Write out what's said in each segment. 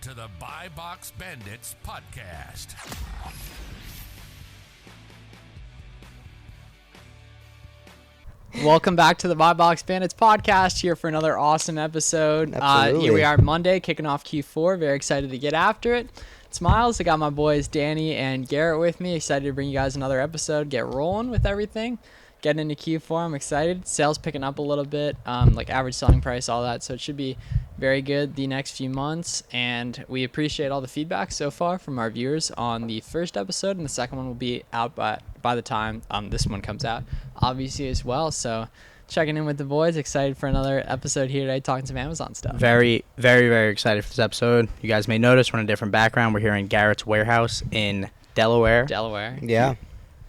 to the BOX Bandits podcast. Welcome back to the BOX Bandits podcast, here for another awesome episode. Here we are Monday, kicking off Q4. Very excited to get after it. It's Miles. I got my boys Danny and Garrett with me. Excited to bring you guys another episode. Get rolling with everything. Getting into Q4, I'm excited. Sales picking up a little bit, like average selling price, all that. So it should be very good the next few months. And we appreciate all the feedback so far from our viewers on the first episode. And the second one will be out by the time this one comes out, obviously, as well. So checking in with the boys. Excited for another episode here today, talking some Amazon stuff. Very, very, very excited for this episode. You guys may notice we're in a different background. We're here in Garrett's warehouse in Delaware. Yeah.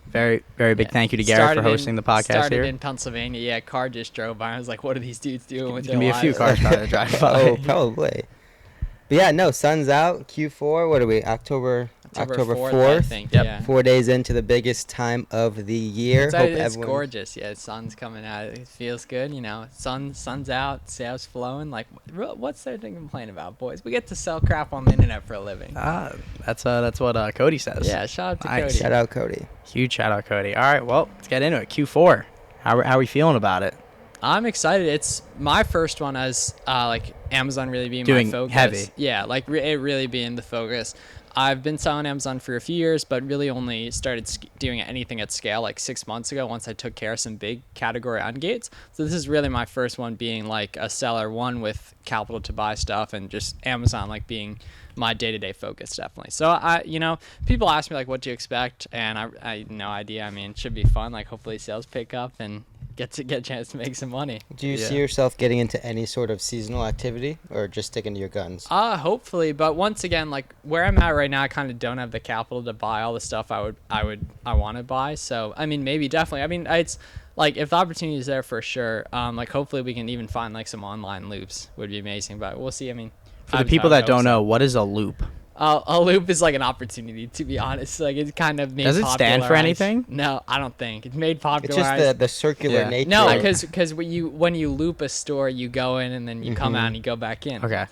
Very, very big thank you to Garrett for hosting the podcast here. Started in Pennsylvania. Yeah, a car just drove by. I was like, what are these dudes doing with their lives? There's going to be a few cars trying to drive by. Oh, probably. But yeah, no, sun's out. Q4, what are we, October 4th? I think, yep. Yeah. 4 days into the biggest time of the year. It's gorgeous. Yeah, the sun's coming out. It feels good, you know. Sun's out, sales flowing. Like, what's there to complain about, boys? We get to sell crap on the internet for a living. That's what Cody says. Yeah, shout out to Nice. Cody. Shout out Cody. Huge shout out, Cody. All right, well, let's get into it. Q4. How are we feeling about it? I'm excited. It's my first one as like Amazon really being Doing my focus. heavy. Yeah, like it really being the focus. I've been selling Amazon for a few years, but really only started doing anything at scale like 6 months ago once I took care of some big category ungates. So this is really my first one being like a seller, one with capital to buy stuff, and just Amazon like being my day-to-day focus, definitely. So people ask me like, what do you expect? And I no idea. I mean, it should be fun. Like, hopefully sales pick up and get a chance to make some money. Do you see yourself getting into any sort of seasonal activity, or just sticking to your guns? Hopefully, but once again, like where I'm at right now, I kind of don't have the capital to buy all the stuff I want to buy. So I mean, maybe definitely. I mean, it's like if the opportunity is there, for sure. Like hopefully we can even find like some online loops, would be amazing. But we'll see. I mean, for the people that don't know, what is a loop? A loop is like an opportunity, to be honest. Like, it's kind of made Does it stand for anything? No, I don't think. It's made popular. It's just the circular nature. No, because when you loop a store, you go in and then you come out and you go back in. Okay.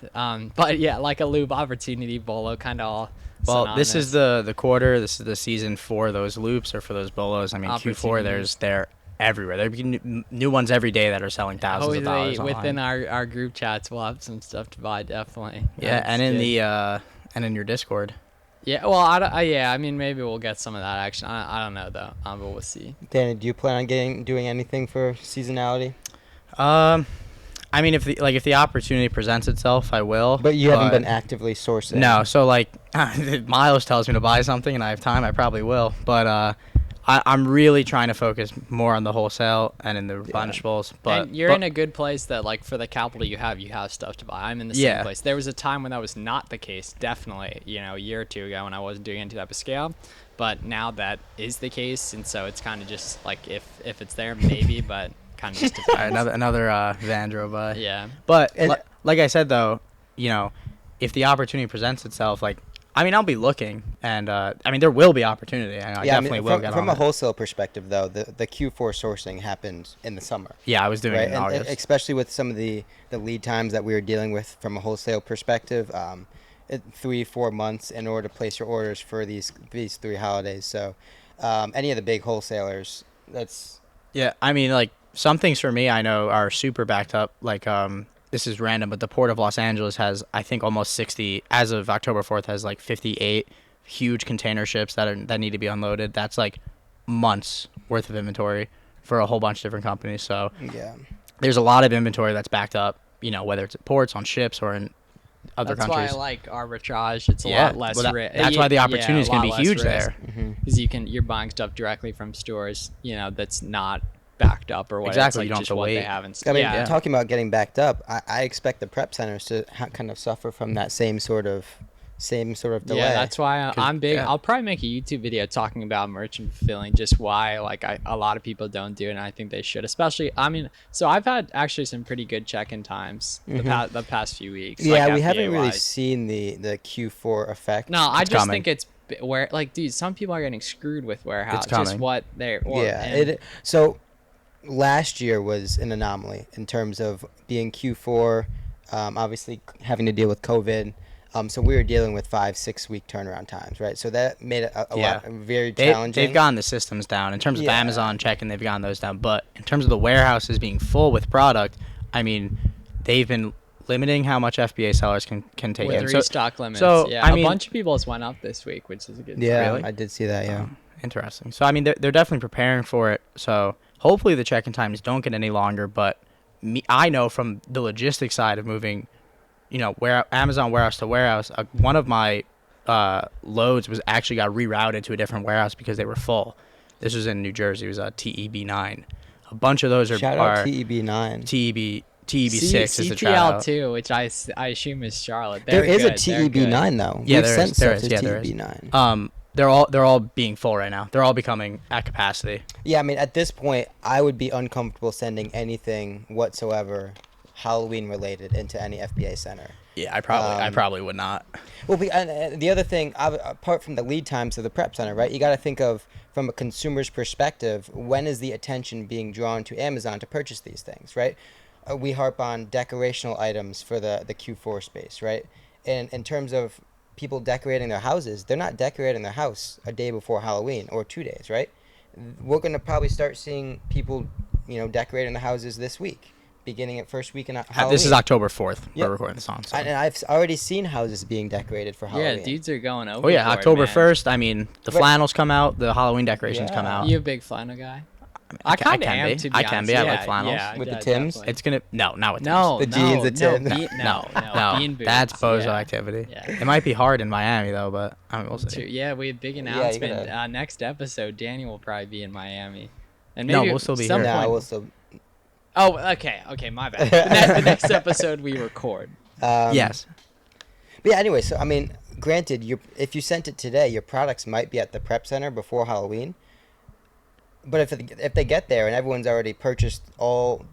But yeah, like a loop, opportunity, bolo, kind of all synonymous. This is the quarter. This is the season for those loops or for those bolos. I mean, Q4, they're everywhere. There are new ones every day that are selling thousands of dollars online. Within our group chats, we'll have some stuff to buy, definitely. Yeah, and in the and in your Discord. Yeah, well, I mean, maybe we'll get some of that action. I don't know though, but we'll see. Danny, do you plan on doing anything for seasonality? I mean, if the opportunity presents itself, I will. But you haven't been actively sourcing. No, so like Miles tells me to buy something and I have time, I probably will. But I'm really trying to focus more on the whole and in the replenishables. But and you're in a good place that, like, for the capital you have stuff to buy. I'm in the same place. There was a time when that was not the case, definitely, a year or two ago when I wasn't doing any type of scale. But now that is the case, and so it's kind of just like if it's there, maybe, but kind of just depends. another van drove by. Yeah. But like I said, though, if the opportunity presents itself, like, I mean, I'll be looking, and I mean, there will be opportunity. I definitely will get on from a it. wholesale perspective, though, the Q4 sourcing happened in the summer. Yeah, I was doing it in August. And especially with some of the lead times that we were dealing with from a wholesale perspective, 3-4 months in order to place your orders for these 3 holidays. So any of the big wholesalers, that's... Yeah, I mean, like, some things for me I know are super backed up, like... This is random, but the Port of Los Angeles has, I think, almost 60, as of October 4th, has like 58 huge container ships that need to be unloaded. That's like months worth of inventory for a whole bunch of different companies. So yeah, there's a lot of inventory that's backed up, whether it's at ports, on ships, or in other countries. That's why I like arbitrage. It's a lot less risk. That's why the opportunity is going to be huge there. Because you're buying stuff directly from stores, that's not backed up or whatever. Exactly, like you don't have to wait. They have and I mean, talking about getting backed up, I expect the prep centers to kind of suffer from that same sort of delay. Yeah, that's why I'm big. I'll probably make a YouTube video talking about merchant fulfilling, just why a lot of people don't do it, and I think they should. Especially, I mean, so I've had actually some pretty good check-in times the past few weeks. Yeah, like we haven't really seen the Q4 effect. No, I just think it's where, like, dude, some people are getting screwed with warehouse. It's coming. Just what they're so. Last year was an anomaly in terms of being Q4, obviously having to deal with COVID. So we were dealing with 5-6 week turnaround times, right? So that made it a lot very challenging. They've gotten the systems down in terms of Amazon checking. They've gotten those down, but in terms of the warehouses being full with product, I mean, they've been limiting how much FBA sellers can take with in. restock limits. So yeah, I mean, a bunch of people just went up this week, which is a good. Yeah, really? I did see that. Yeah, interesting. So I mean, they're definitely preparing for it. So hopefully the check-in times don't get any longer. But I know from the logistics side of moving, where Amazon warehouse to warehouse, one of my loads actually got rerouted to a different warehouse because they were full. This was in New Jersey. It was a TEB9. A bunch of those are shout out TEB9. TEB6 is the shout out. CTL2, which I assume is Charlotte. There is a TEB9 though. Yeah, We've sent there stuff is. to Yeah, there is. TEB9. They're all being full right now. They're all becoming at capacity. Yeah, I mean, at this point, I would be uncomfortable sending anything whatsoever Halloween related into any FBA center. Yeah, I probably would not. Well, the other thing, apart from the lead times of the prep center, right? You got to think of, from a consumer's perspective, when is the attention being drawn to Amazon to purchase these things, right? We harp on decorational items for the Q4 space, right? And in terms of people decorating their houses, they're not decorating their house a day before Halloween or 2 days, right? We're going to probably start seeing people, decorating the houses this week, beginning at first week in Halloween. This is October 4th. Yep. We're recording this on. So. And I've already seen houses being decorated for Halloween. Yeah, dudes are going over. Oh yeah, October 1st. Man. I mean, the flannels come out, the Halloween decorations come out. You a big flannel guy? I kind of can am, be. to be I can honest. be. I Yeah, like flannels. yeah, with the yeah, Tims. definitely. It's gonna not with No, Tims. The jeans, the Tims. No, bean boots. That's bozo yeah. activity. Yeah. It might be hard in Miami though, but I mean, we'll see. Yeah, we had a big you announcement. gotta- Next episode, Danny will probably be in Miami, and No, maybe we'll still be some here. point- No, we'll still. Oh, okay, my bad. The next episode we record. Yes. But yeah, anyway, so I mean, granted, if you sent it today, your products might be at the prep center before Halloween. But if they get there and everyone's already purchased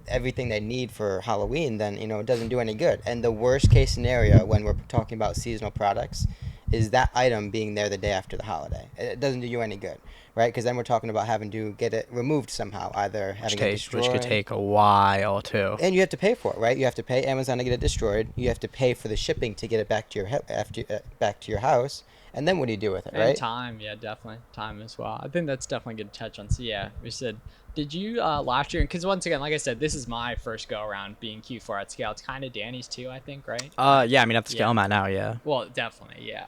everything they need for Halloween, then it doesn't do any good. And the worst case scenario when we're talking about seasonal products is that item being there the day after the holiday. It doesn't do you any good, right? Because then we're talking about having to get it removed somehow, either having it destroyed. Which could take a while too. And you have to pay for it, right? You have to pay Amazon to get it destroyed. You have to pay for the shipping to get it back to your house. And then what do you do with it, right? And time, yeah, definitely time as well. I think that's definitely good to touch on. So yeah, we said, did you last year? Because once again, like I said, this is my first go around being Q4 at scale. It's kind of Danny's too, I think, right? Yeah, I mean at the scale I'm at now, yeah. Well, definitely, yeah.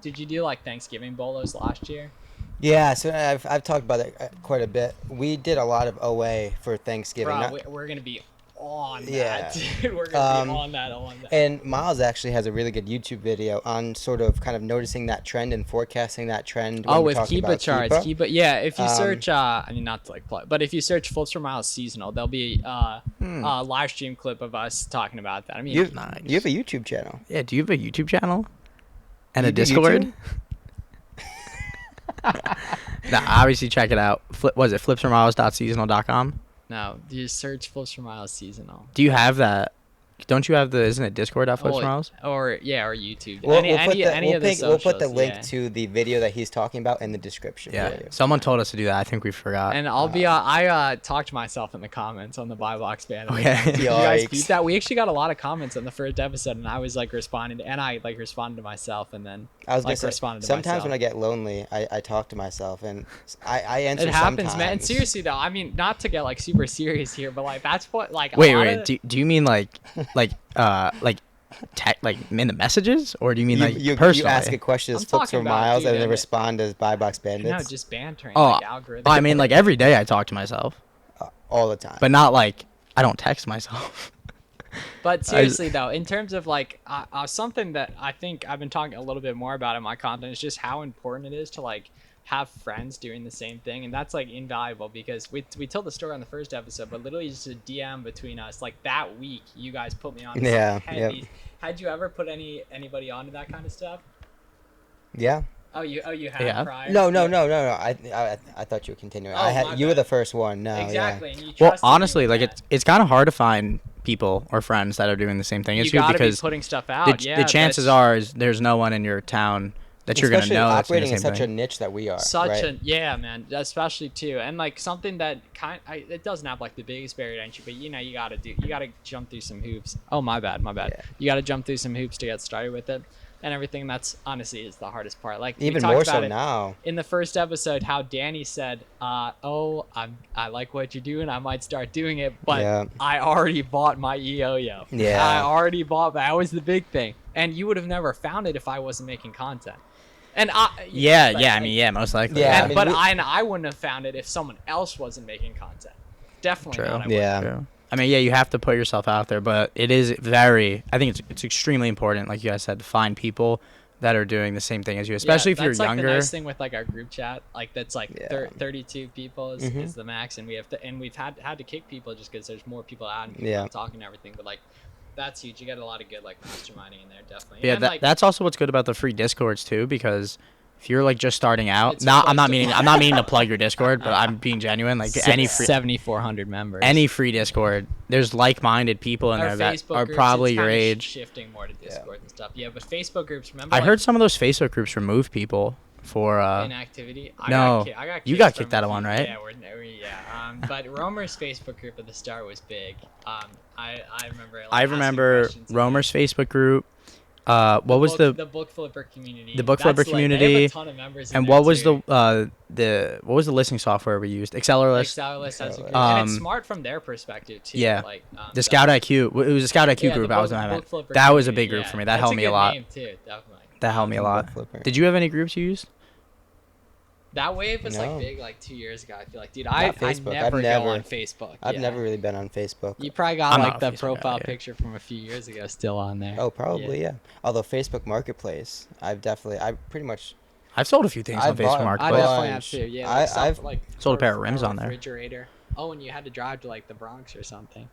Did you do like Thanksgiving bolos last year? Yeah, so I've talked about it quite a bit. We did a lot of OA for Thanksgiving. Bro, we're gonna be on that. Yeah. Dude, we're gonna be on that. And Miles actually has a really good YouTube video on sort of kind of noticing that trend and forecasting that trend. When With Keepa charts. Keepa, yeah. If you search, I mean, not to like plug, but if you search Flips for Miles seasonal, there'll be a live stream clip of us talking about that. I mean, you have a YouTube channel. Yeah, do you have a YouTube channel? And You a do Discord? Obviously check it out. flipsformiles.seasonal.com. no, you just search Flips for Miles seasonal. Do you have that? Don't you have isn't it Discord.flipsformiles? Or YouTube. We'll put the socials, link to the video that he's talking about in the description. Yeah. for you. Someone told us to do that. I think we forgot. And I'll be I talked to myself in the comments on the BOX Bandits. Okay. Did you guys Yikes. beat that? We actually got a lot of comments on the first episode, and I was like responding to, and I like responded to myself, and then I was gonna like say, responded to sometimes myself. when I get lonely, I talk to myself, and I answer. It happens, sometimes. man. And seriously though, I mean, not to get like super serious here, but like that's what like. Wait. Do you mean like in the messages, or do you mean you personally? ask a question as I'm Flips talking for about, Miles, dude, and then and- respond as BOX Bandits No, just bantering, Oh, like algorithm. I mean like every day I talk to myself, all the time. but not like I don't text myself. But seriously though, in terms of like something that I think I've been talking a little bit more about in my content is just how important it is to like have friends doing the same thing, and that's like invaluable because we told the story on the first episode, but literally just a DM between us like that week, you guys put me on. Yeah, Heavy. yep. Had you ever put anybody onto that kind of stuff? Yeah. Oh, you had Yeah. prior. No. I thought you were continuing. Oh, my you were bad. the first one. No. Exactly. Yeah. And you Well, trusted me honestly, with like that. it's kind of hard to find people or friends that are doing the same thing. It's you weird gotta because be putting stuff out. the chances are is there's no one in your town that you're gonna Especially know that's doing the operating in same such thing. a niche that we are. Such yeah, man, especially too, and like something that it doesn't have like the biggest barrier to entry, but you gotta jump through some hoops. Oh, my bad. Yeah. You gotta jump through some hoops to get started with it. and everything. That's honestly is the hardest part. Like even we talked more about so it now. in the first episode, how Danny said, I like what you're doing. I might start doing it, but Yeah. I already bought my yo-yo. Yeah. I already bought. That was the big thing, and you would have never found it if I wasn't making content. And most likely. Yeah. And, I wouldn't have found it if someone else wasn't making content. Definitely True. not. I Yeah. True. I mean, yeah, you have to put yourself out there, but it is I think it's extremely important, like you guys said, to find people that are doing the same thing as you, especially if you're that's like younger. the nice thing with like our group chat, like that's like Yeah. 32 people is the max, and we've had to kick people just because there's more people out and people talking and everything. But like that's huge. You get a lot of good like masterminding in there, definitely. Yeah, And, that's also what's good about the free Discords too, because if you're like just starting out, It's I'm not close to meaning to plug your Discord, but I'm being genuine. Like any free 7,400 members. any free Discord, there's like-minded people in Our there that Facebook are groups, probably it's your kinda age. shifting more to Discord and stuff. Yeah, but Facebook groups. Remember, I like, heard some of those Facebook groups remove people for inactivity. no. You got kicked out of one, right? Yeah, but Romer's Facebook group at the start was big. I remember. Like, I asking remember questions in Romer's Facebook group. What was the book flipper community? the book That's flipper They community, have a ton of members in and there what was too. what was the listing software we used? Accelerlist. Excelus has a group. Um, And it's smart from their perspective too. Yeah. Like, The Scout IQ. It was a Scout IQ yeah, group. the I was book- in book that. flipper That was a community, big group yeah. for me. That That's helped a me a good lot. name too, definitely. That helped me a lot. Book flipper. Did you have any groups you used? That wave was No. like big like 2 years ago. I feel like, dude, Not I Facebook. never I've go never- on Facebook. I've yeah. never really been on Facebook. You probably got I'm like not the a Facebook guy, profile yeah. picture from a few years ago still on there. Oh, probably, yeah. Although Facebook Marketplace, I pretty much I've sold a few things I on bought- Facebook I Marketplace. definitely have bunch. too. Yeah, I- like stuff I've like sold a pair of for rims on there. refrigerator. Oh, and you had to drive to like the Bronx or something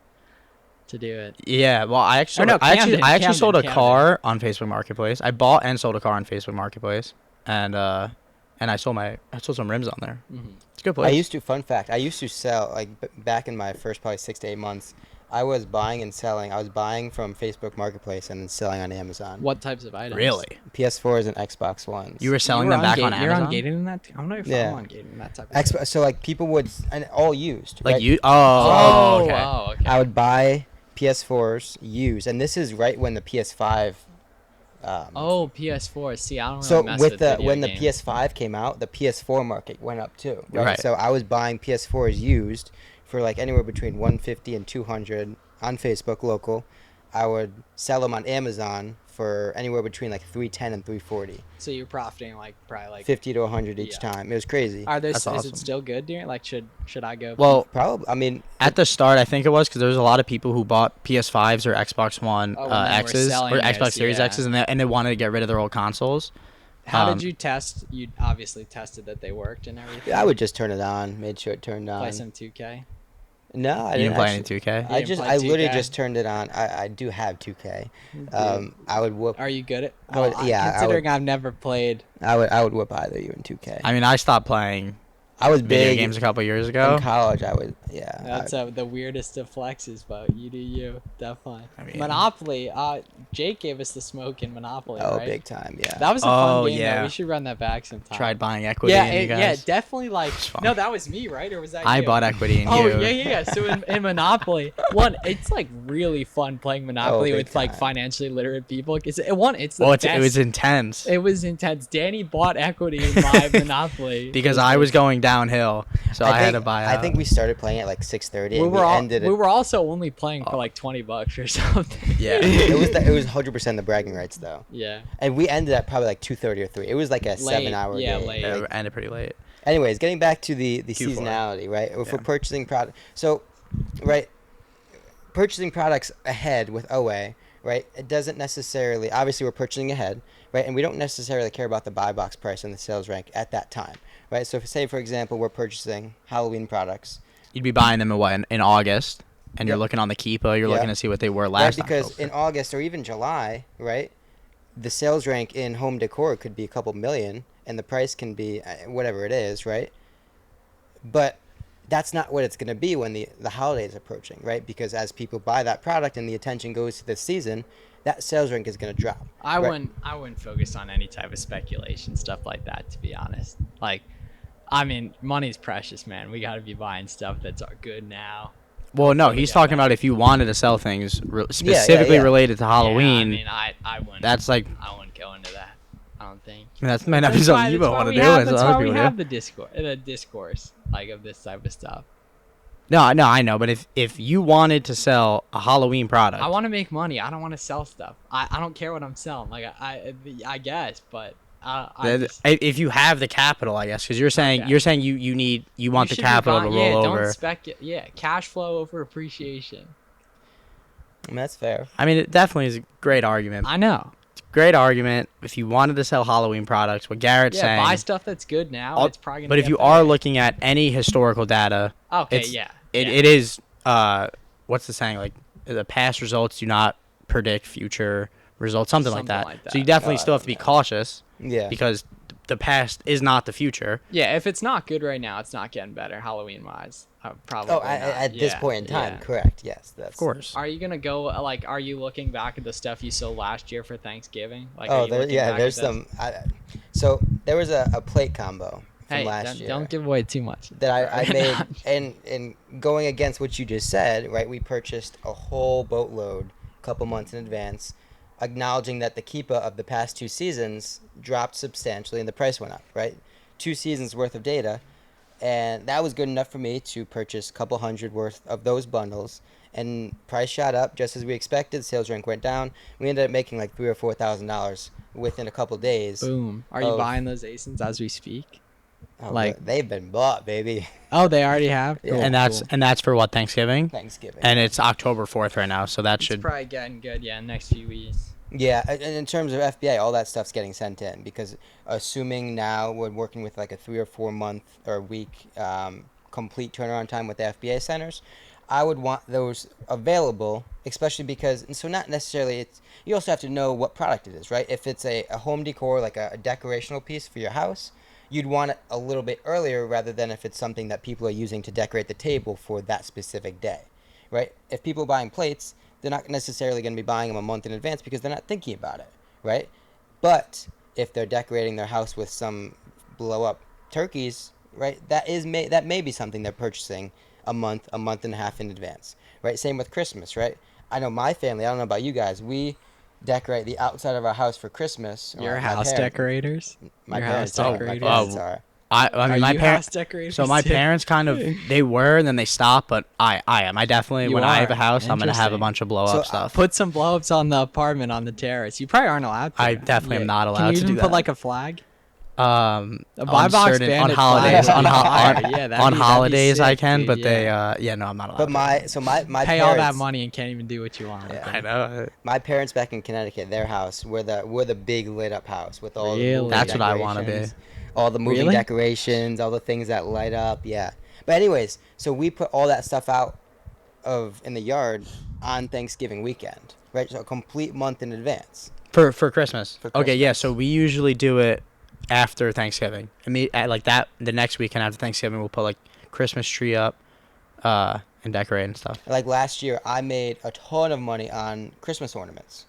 to do it. Yeah, well, I actually, Or no, I Camden, actually sold a Camden. car on Facebook Marketplace. I bought and sold a car on Facebook Marketplace, and I sold some rims on there. Mm-hmm. It's a good place. fun fact, I used to sell, like, back in my first probably 6 to 8 months, I was buying and selling. I was buying from Facebook Marketplace and then selling on Amazon. What types of items? Really? PS4s and Xbox Ones. You were selling You were them back on You're Amazon? on Gated in that? I don't know if Yeah. I'm on Gated in that type of stuff. So, like, people would, and all used. Like right? you? Oh, okay. okay. I would buy PS4s used, and this is right when the PS5. PS4. See, I don't really So mess with with the video when the games. PS5 came out, the PS4 market went up too. Right? Right. So I was buying PS4s used for like anywhere between 150 and 200 on Facebook local. I would sell them on Amazon for anywhere between like 310 and 340, So you're profiting like probably like 50 to 100 each Yeah. time. It was crazy. Are there? That's Is awesome. it still good during? Like, should I go? Well, Probably. I mean, at the start, I think it was because there was a lot of people who bought PS5s or Xbox One Oh, when they were X's selling or those, Xbox Series yeah. X's, and they wanted to get rid of their old consoles. how um, did you test? You obviously tested that they worked and everything. I would just turn it on, made sure it turned on. play some 2K. No, I You didn't play any actually- 2K? You didn't play I literally 2K? just turned it on. I do have 2K. I would whoop. Are you good at? I would- Well, yeah, I Considering would- I've never played. I would whoop either of you in 2K. I mean, I stopped playing I was video big games a couple years ago. in college. I would, yeah. That's the weirdest of flexes, but you do you, definitely. I mean- Monopoly. Jake gave us the smoke in Monopoly, Oh, right? big time, yeah. That was a Oh, fun game. yeah. Though. We should run that back sometime. Tried buying equity Yeah, in you yeah, guys. definitely. Like, fun. no, that was me, right? Or was that I you? bought equity in Oh you. yeah. So in Monopoly, it's like really fun playing Monopoly big with like time. financially literate people. It's the Well, best. it was intense It was intense. Danny bought equity in my Monopoly because I was going downhill, so I had to buy out. I think we started playing at like 6:30 We and were ended we it. were also only playing for like $20 or something. Yeah. It was 100% the bragging rights though, Yeah. and we ended at probably like 2:30 or 3. It was like a Late, 7-hour yeah, game. late. It ended pretty late. Anyways, getting back to the Q4. seasonality, right? If we're Yeah. purchasing product, so right, purchasing products ahead with OA, right? It doesn't necessarily. Obviously, we're purchasing ahead, right? And we don't necessarily care about the buy box price and the sales rank at that time, right? So, if, say for example, we're purchasing Halloween products. You'd be buying them in August, and you're Yep. looking on the Keepa. You're Yeah. looking to see what they were Right, last because October. in August or even July, right, the sales rank in home decor could be a couple million, and the price can be whatever it is, right? But that's not what it's going to be when the holiday is approaching, right? Because as people buy that product and the attention goes to this season, that sales rank is going to drop. I right? wouldn't focus on any type of speculation stuff like that, to be honest. Like, I mean, money's precious, man. We got to be buying stuff that's good now. Well, no, Totally he's get talking that. about if you wanted to sell things specifically yeah. related to Halloween. Yeah, I mean, I wouldn't. That's like I wouldn't go into that. I don't think. That might not be something you would want to do. That's why we have the discourse like of this type of stuff. No, I know, but if you wanted to sell a Halloween product, I want to make money. I don't want to sell stuff. I don't care what I'm selling. Like I guess, but if you have the capital, I guess, because you're saying you want the capital to roll over. Yeah, cash flow over appreciation. That's fair. I mean, it definitely is a great argument. I know. It's a great argument. If you wanted to sell Halloween products, what Garrett's saying. Buy stuff that's good now. It's probably gonna. But if you are looking at any historical data, it is. What's the saying? Like the past results do not predict future results. Something like that. So you definitely still have to be cautious. Yeah. Because the past is not the future. Yeah, if it's not good right now, it's not getting better Halloween wise. Probably. At this point in time, correct? Yes, that's. Of course. Are you gonna go like? Are you looking back at the stuff you sold last year for Thanksgiving? Like, there's some. So there was a plate combo from last year. Don't give away too much. That I made, and going against what you just said, right? We purchased a whole boatload a couple months in advance, acknowledging that the Keepa of the past 2 seasons dropped substantially and the price went up, right? 2 seasons worth of data, and that was good enough for me to purchase a couple hundred worth of those bundles, and price shot up just as we expected. Sales rank went down. We ended up making like $3,000 or $4,000 within a couple days. Boom. Are you buying those ASINs as we speak? Oh, like they've been bought, baby. Oh, they already have. Yeah. And that's for what, Thanksgiving? Thanksgiving. And it's October 4th right now, so that should probably getting good. Yeah, next few weeks. Yeah, and in terms of FBA, all that stuff's getting sent in because assuming now we're working with like a 3 or 4 month or week complete turnaround time with the FBA centers, I would want those available, especially because, and so not necessarily, you also have to know what product it is, right? If it's a home decor, like a decorational piece for your house, you'd want it a little bit earlier rather than if it's something that people are using to decorate the table for that specific day, right? If people are buying plates, they're not necessarily going to be buying them a month in advance because they're not thinking about it, right? But if they're decorating their house with some blow-up turkeys, right, that may be something they're purchasing a month and a half in advance, right? Same with Christmas, right? I know my family, I don't know about you guys, we decorate the outside of our house for Christmas. Your house decorators? My parents are. I mean, my parents. So my parents kind of they were, and then they stopped. But I am. I definitely when I have a house, I'm gonna have a bunch of blow up stuff. Put some blow ups on the apartment on the terrace. You probably aren't allowed to. I definitely am not allowed to do that. Can you even put like a flag? A BOX Bandits on holidays. On holidays I can, but yeah. no, I'm not allowed. But my pay parents, all that money and can't even do what you want. Yeah. I know. My parents back in Connecticut, their house, we're the big lit up house with all the moving That's what I want to be. All the moving decorations, all the things that light up, yeah. But anyways, so we put all that stuff out in the yard on Thanksgiving weekend, right? So a complete month in advance. For Christmas. Okay, yeah. So we usually do it after Thanksgiving. I mean, like that, the next weekend after Thanksgiving, we'll put like Christmas tree up, and decorate and stuff. Like last year, I made a ton of money on Christmas ornaments.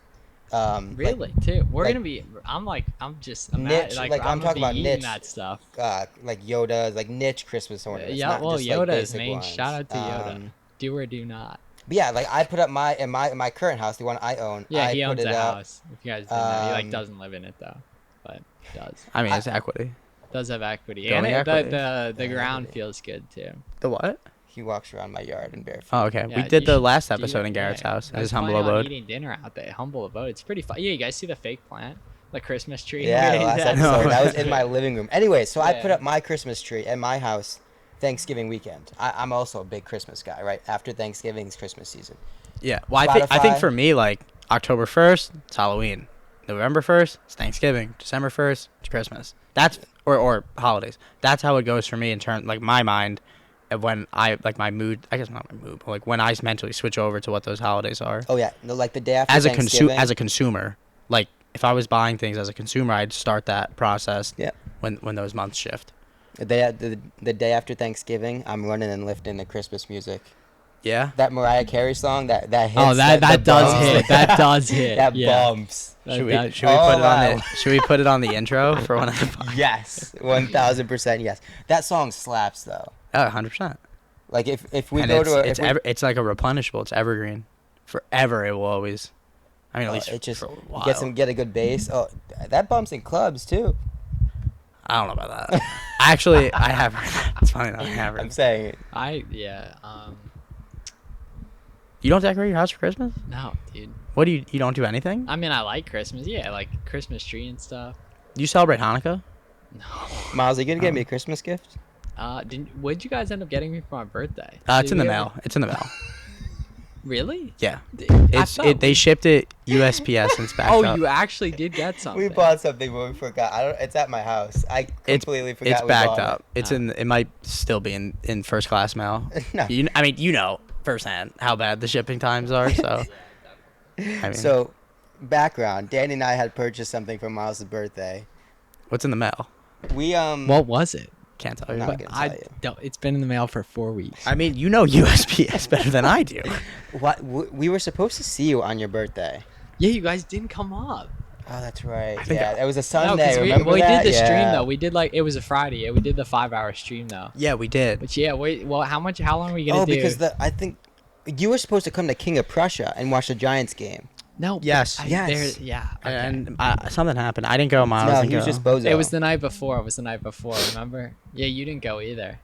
Really, too. We're gonna be. I'm niche. I'm talking about niche that stuff. Like Yoda's, like niche Christmas ornaments. Yeah, well, Yoda's main. Ones. Shout out to Yoda. Do or do not. But yeah, like I put up my current house, the one I own. Yeah, he owns a house. If you guys didn't know, he doesn't live in it though, but does. I mean, it's equity. Does have equity, and the ground feels good too. The what? He walks around my yard in barefoot. Oh, okay. Yeah, we did the last episode in Garrett's house. His humble abode. Eating dinner out there, humble abode. It's pretty fun. Yeah, you guys see the fake plant, the Christmas tree. Yeah, the last episode. That was in my living room. Anyway, so I put up my Christmas tree at my house Thanksgiving weekend. I'm also a big Christmas guy, right? After Thanksgiving's Christmas season. Yeah. Well, I think for me, like October 1st, it's Halloween. November 1st, it's Thanksgiving. December 1st, it's Christmas. That's or holidays. That's how it goes for me in terms like my mind. When I like my mood, I guess not my mood, but like when I mentally switch over to what those holidays are. Oh yeah, no, like the day after as Thanksgiving. A consumer, like if I was buying things as a consumer, I'd start that process. Yeah. When those months shift. The day after Thanksgiving, I'm running and lifting the Christmas music. Yeah. That Mariah Carey song that hits. Oh, that does hit. That does hit. That bumps. Should we put it on the intro for one of the? Yes, 1000% yes. That song slaps though. Oh, 100%. Like if we and go it's like a replenishable. It's evergreen. Forever it will always. I mean, at least it just for a while. get a good base. Oh, that bumps in clubs too. I don't know about that. Actually, I have heard that. It's funny that I have heard I'm that. saying. You don't decorate your house for Christmas? No, dude. What do you don't do anything? I mean, I like Christmas. Yeah, I like Christmas tree and stuff. Do you celebrate Hanukkah? No. Miles, are you gonna get me a Christmas gift? What'd you guys end up getting me for my birthday? It's in the mail. It's in the mail. Really? Yeah. They shipped it USPS and it's backed up. Oh, you actually did get something. We bought something, but we forgot. It's at my house. I completely forgot. It's we backed bought up. It. It's in. It might still be in first class mail. No. You know firsthand how bad the shipping times are. So. So, background. Danny and I had purchased something for Miles' birthday. What's in the mail? We What was it? Can't tell you. I'm not gonna tell you. Don't. It's been in the mail for 4 weeks. I mean, you know USPS better than I do. What? We were supposed to see you on your birthday. Yeah, you guys didn't come up. Oh, that's right. think Yeah, it was a No, Sunday. 'cause Remember we that? did the stream Yeah. though. We did it was a Friday. Yeah, we did the 5-hour stream though. Yeah, we did. But yeah, wait. Well, how long are we gonna do? Because I think you were supposed to come to King of Prussia and watch the Giants game. No. Yes. Yes. Yeah. Okay. And something happened. I didn't go. Miles No, didn't he was go. just bozo. It was the night before. Remember? Yeah, you didn't go either.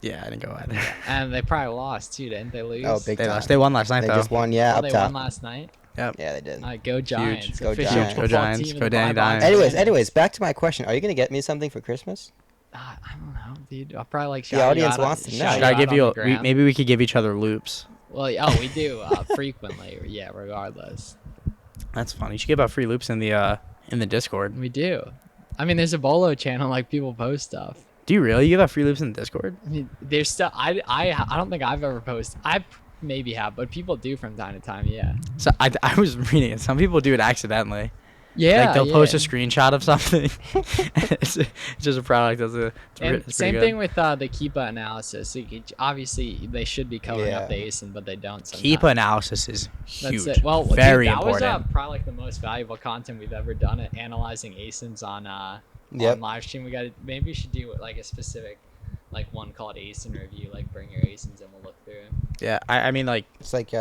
Yeah, I didn't go either. And they probably lost too, didn't they? Lose. Oh, big They time. lost. They won last night They though. just won. Yeah, Oh, up they top. won last night. Yep. Yeah, they did. Go Giants! Go Official Giants. Go football Giants. team of Go the Danny Buy Box Dimes. Anyways, back to my question. Are you gonna get me something for Christmas? I don't know, dude. I'll probably like. The audience wants to know. Should I give you? Maybe we could give each other loops. Well, we do frequently. Yeah, regardless. That's funny. You should give out free loops in the Discord. We do. I mean, there's a Bolo channel. Like people post stuff. Do you really? You give out free loops in the Discord? I mean, there's stuff. I don't think I've ever posted. I maybe have, but people do from time to time. Yeah. So I was reading it. Some people do it accidentally. Yeah. Like they'll post a screenshot of something. it's just a product. It's same good. thing with the Keepa analysis. Obviously, they should be covering up the ASIN, but they don't. Sometimes. Keepa analysis is huge. That's it. Well, very dude, that important. was probably like the most valuable content we've ever done at analyzing ASINs on live stream. Maybe we should do like a specific one called ASIN review. Like bring your ASINs and we'll look through it. Yeah, I mean like It's like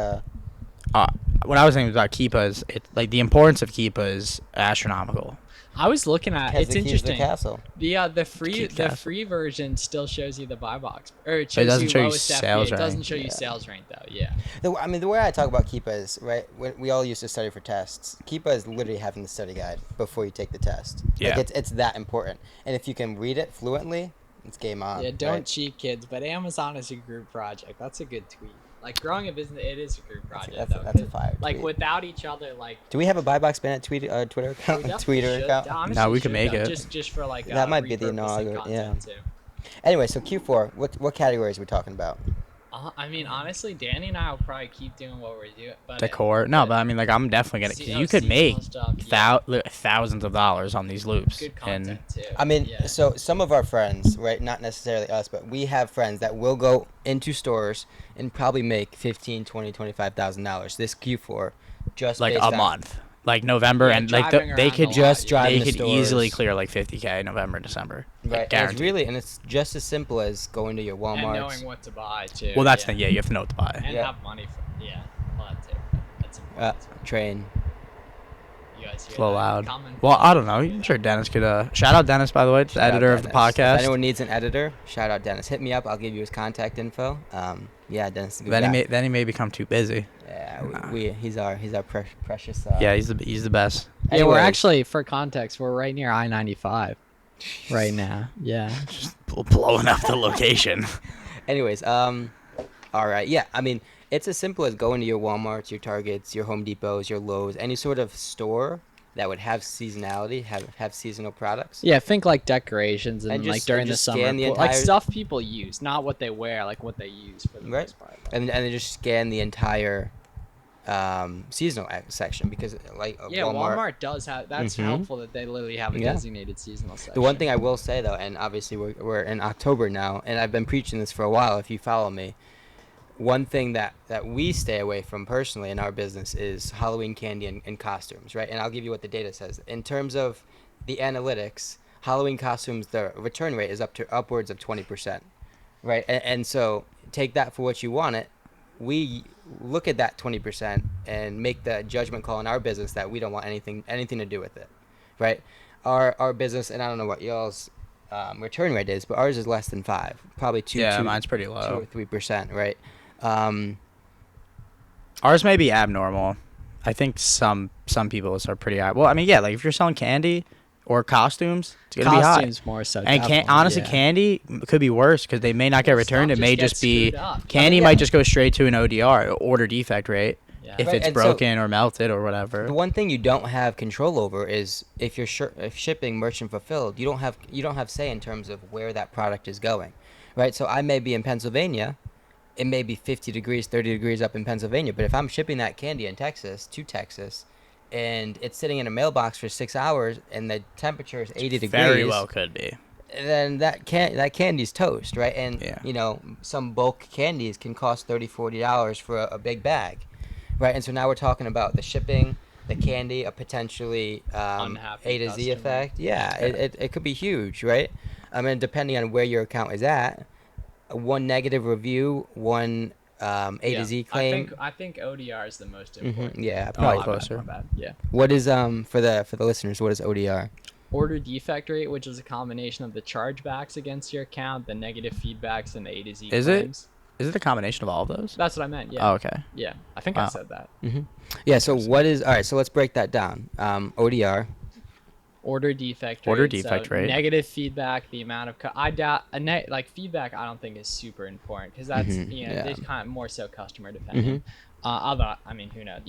what I was saying about Keepa is the importance of Keepa is astronomical. I was looking at has it's the keys to the interesting. castle. The free version still shows you the buy box, or it shows doesn't you show you lowest FP. sales It doesn't rank. show you sales rank though. Yeah. The way I talk about Keepa is right. When we all used to study for tests, Keepa is literally having the study guide before you take the test. Yeah. Like it's that important. And if you can read it fluently, it's game on. Yeah, don't right? cheat, kids. But Amazon is a group project. That's a good tweet. Like growing a business, it is a group project. That's a fire Like tweet. without each other, like. Do we have a Buy Box Bandit Twitter account? We Twitter should. account? Honestly, No, we can make it. Just for like. That might be the repurposing inaugural. Yeah. content, too. Anyway, so Q4. What categories are we talking about? I mean, honestly, Danny and I will probably keep doing what we're doing. But Decor. No, but I mean like I'm definitely gonna. Cause you could make thousands of dollars on these loops. Good content too. I mean, Yeah. so some of our friends, right? Not necessarily us, but we have friends that will go into stores and probably make $15,000, $20,000, $25,000 this Q4, just Like based a on- month. Like November Yeah, and like driving they around could a lot, just yeah. drive they in the could easily stores. clear like 50K November, December. Like, Right, and it's guaranteed. really, and it's just as simple as going to your And Walmart. knowing what to buy too. Well, that's yeah. the thing. Yeah, you have to know what to buy. And Yeah. have money for well, that too. That's important. Train. You guys hear It's a little that? loud. Comment Well, I below. don't know. I'm sure Dennis could. Shout out Dennis, by the way, the Shout out editor of the Dennis. podcast. If anyone needs an editor, shout out Dennis. Hit me up. I'll give you his contact info. Yeah, Dennis is a good guy. Then he may become too busy. Yeah, Nah. He's our precious. Yeah, he's the best. Yeah, we're Anyways. actually, for context, we're right near I-95 right now. Yeah. Just blowing up the location. Anyways, all right. Yeah, I mean, it's as simple as going to your Walmarts, your Targets, your Home Depots, your Lowe's, any sort of store that would have seasonality, have seasonal products. Yeah, think like decorations and, And just- like during and the just summer. scan the Like entire- stuff people use, not what they wear, like what they use for the Right. most part. And then just scan the entire seasonal section because like Yeah, Walmart does have. That's Mhm. helpful that they literally have a Yeah. designated seasonal section. The one thing I will say though, and obviously we're in October now, and I've been preaching this for a while. If you follow me, one thing that we stay away from personally in our business is Halloween candy and costumes, right? And I'll give you what the data says in terms of the analytics. Halloween costumes, the return rate is upwards of 20%, right? And so take that for what you want it. we look at that 20% and make the judgment call in our business that we don't want anything to do with it, right? Our business, and I don't know what y'all's return rate is, but ours is less than 5%, probably mine's pretty low, 2 or 3%, right? Ours may be abnormal. I think some people's are pretty high. Well, I mean, yeah, like if you're selling candy or costumes, it's gonna be high. Costumes more so. And honestly, candy could be worse because they may not get returned. It may just be candy might just go straight to an ODR, order defect rate, if it's broken or melted or whatever. The one thing you don't have control over is if you're if shipping merchant fulfilled, you don't have say in terms of where that product is going, right? So I may be in Pennsylvania. It may be 50 degrees, 30 degrees up in Pennsylvania, but if I'm shipping that candy in Texas, and it's sitting in a mailbox for 6 hours, and the temperature is 80 degrees, very well could be. Then that candy's toast, right? And some bulk candies can cost $30-$40 for a big bag, right? And so now we're talking about the shipping, the candy, a potentially A to Z effect. Yeah, it could be huge, right? I mean, depending on where your account is at. One negative review, one A to Z claim. I think ODR is the most important. Mm-hmm. Yeah, probably closer. Bad. Yeah. What is for the listeners? What is ODR? Order defect rate, which is a combination of the chargebacks against your account, the negative feedbacks, and the A to Z claims. Is it a combination of all of those? That's what I meant. Yeah. Oh, okay. Yeah, I think I said that. Mm-hmm. Yeah. So all right? So let's break that down. ODR. Order defect rate. Negative feedback, the amount of I doubt feedback. I don't think is super important because that's it's kind of more so customer dependent. Although I mean, who knows?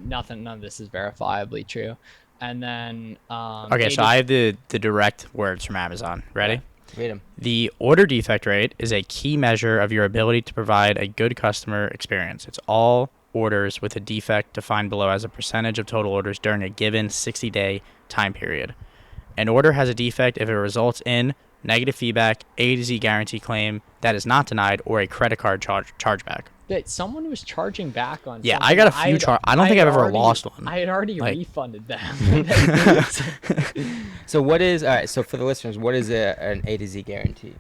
None of this is verifiably true. And then okay, so I have the direct words from Amazon. Ready? Read them. The order defect rate is a key measure of your ability to provide a good customer experience. It's all orders with a defect defined below as a percentage of total orders during a given 60-day time period. An order has a defect if it results in negative feedback, A to Z guarantee claim that is not denied, or a credit card chargeback. Wait, someone was charging back on. Yeah, I got a few I don't think I've ever lost one. I had already refunded them. So what is all right? So for the listeners, what is an A to Z guarantee?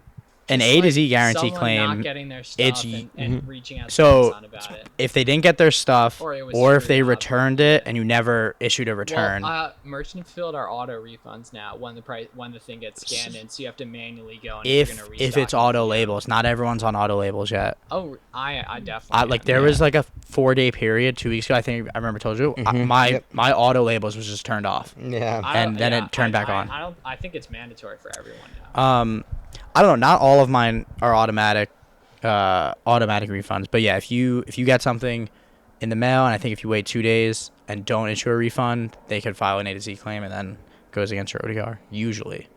An A to Z guarantee claim. Not getting their stuff and reaching out to so Amazon about it. If they didn't get their stuff, or if they up, returned it and you never issued a return. Well, merchant fulfilled are auto refunds now when the thing gets scanned in, so you have to manually go. And if it's auto labels, not everyone's on auto labels yet. Oh, I definitely. There was like a 4-day period 2 weeks ago. I think I remember told you my auto labels was just turned off. Yeah, and then it turned back on. I think it's mandatory for everyone now. I don't know. Not all of mine are automatic refunds, but yeah, if you get something in the mail, and I think if you wait 2 days and don't issue a refund, they could file an A to Z claim, and then goes against your ODR usually.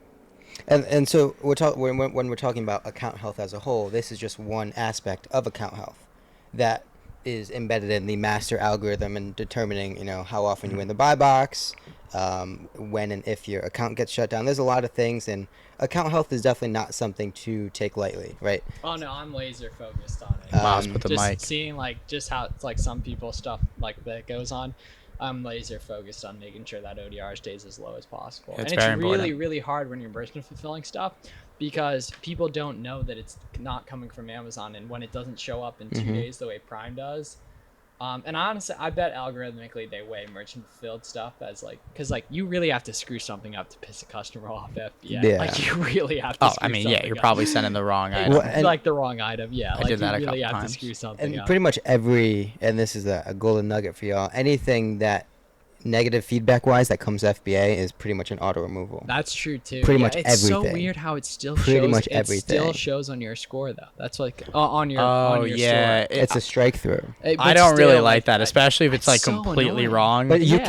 And so when we're talking about account health as a whole, this is just one aspect of account health that is embedded in the master algorithm and determining how often you win the buy box, when and if your account gets shut down. There's a lot of things, and account health is definitely not something to take lightly, right? Oh no, I'm laser focused on it. Miles with the just mic. Seeing just how it's like some people stuff like that goes on. I'm laser focused on making sure that ODR stays as low as possible. It's and it's really, important. really hard when you're merchant fulfilling stuff because people don't know that it's not coming from Amazon, and when it doesn't show up in 2 days the way Prime does. And honestly, I bet algorithmically they weigh merchant fulfilled stuff as because you really have to screw something up to piss a customer off FBA. Yeah. You really have to. You're probably sending the wrong item. The wrong item. Yeah, I did that you really have times. to screw something up. Pretty much and this is a golden nugget for y'all. Anything that negative feedback wise that comes FBA is pretty much an auto removal. That's true too. Pretty much it's everything. So weird how it still pretty shows. much everything. It still shows on your score though. That's on your. yeah, store. It's a strike through. I don't really like that, especially if it's completely annoying. wrong. But you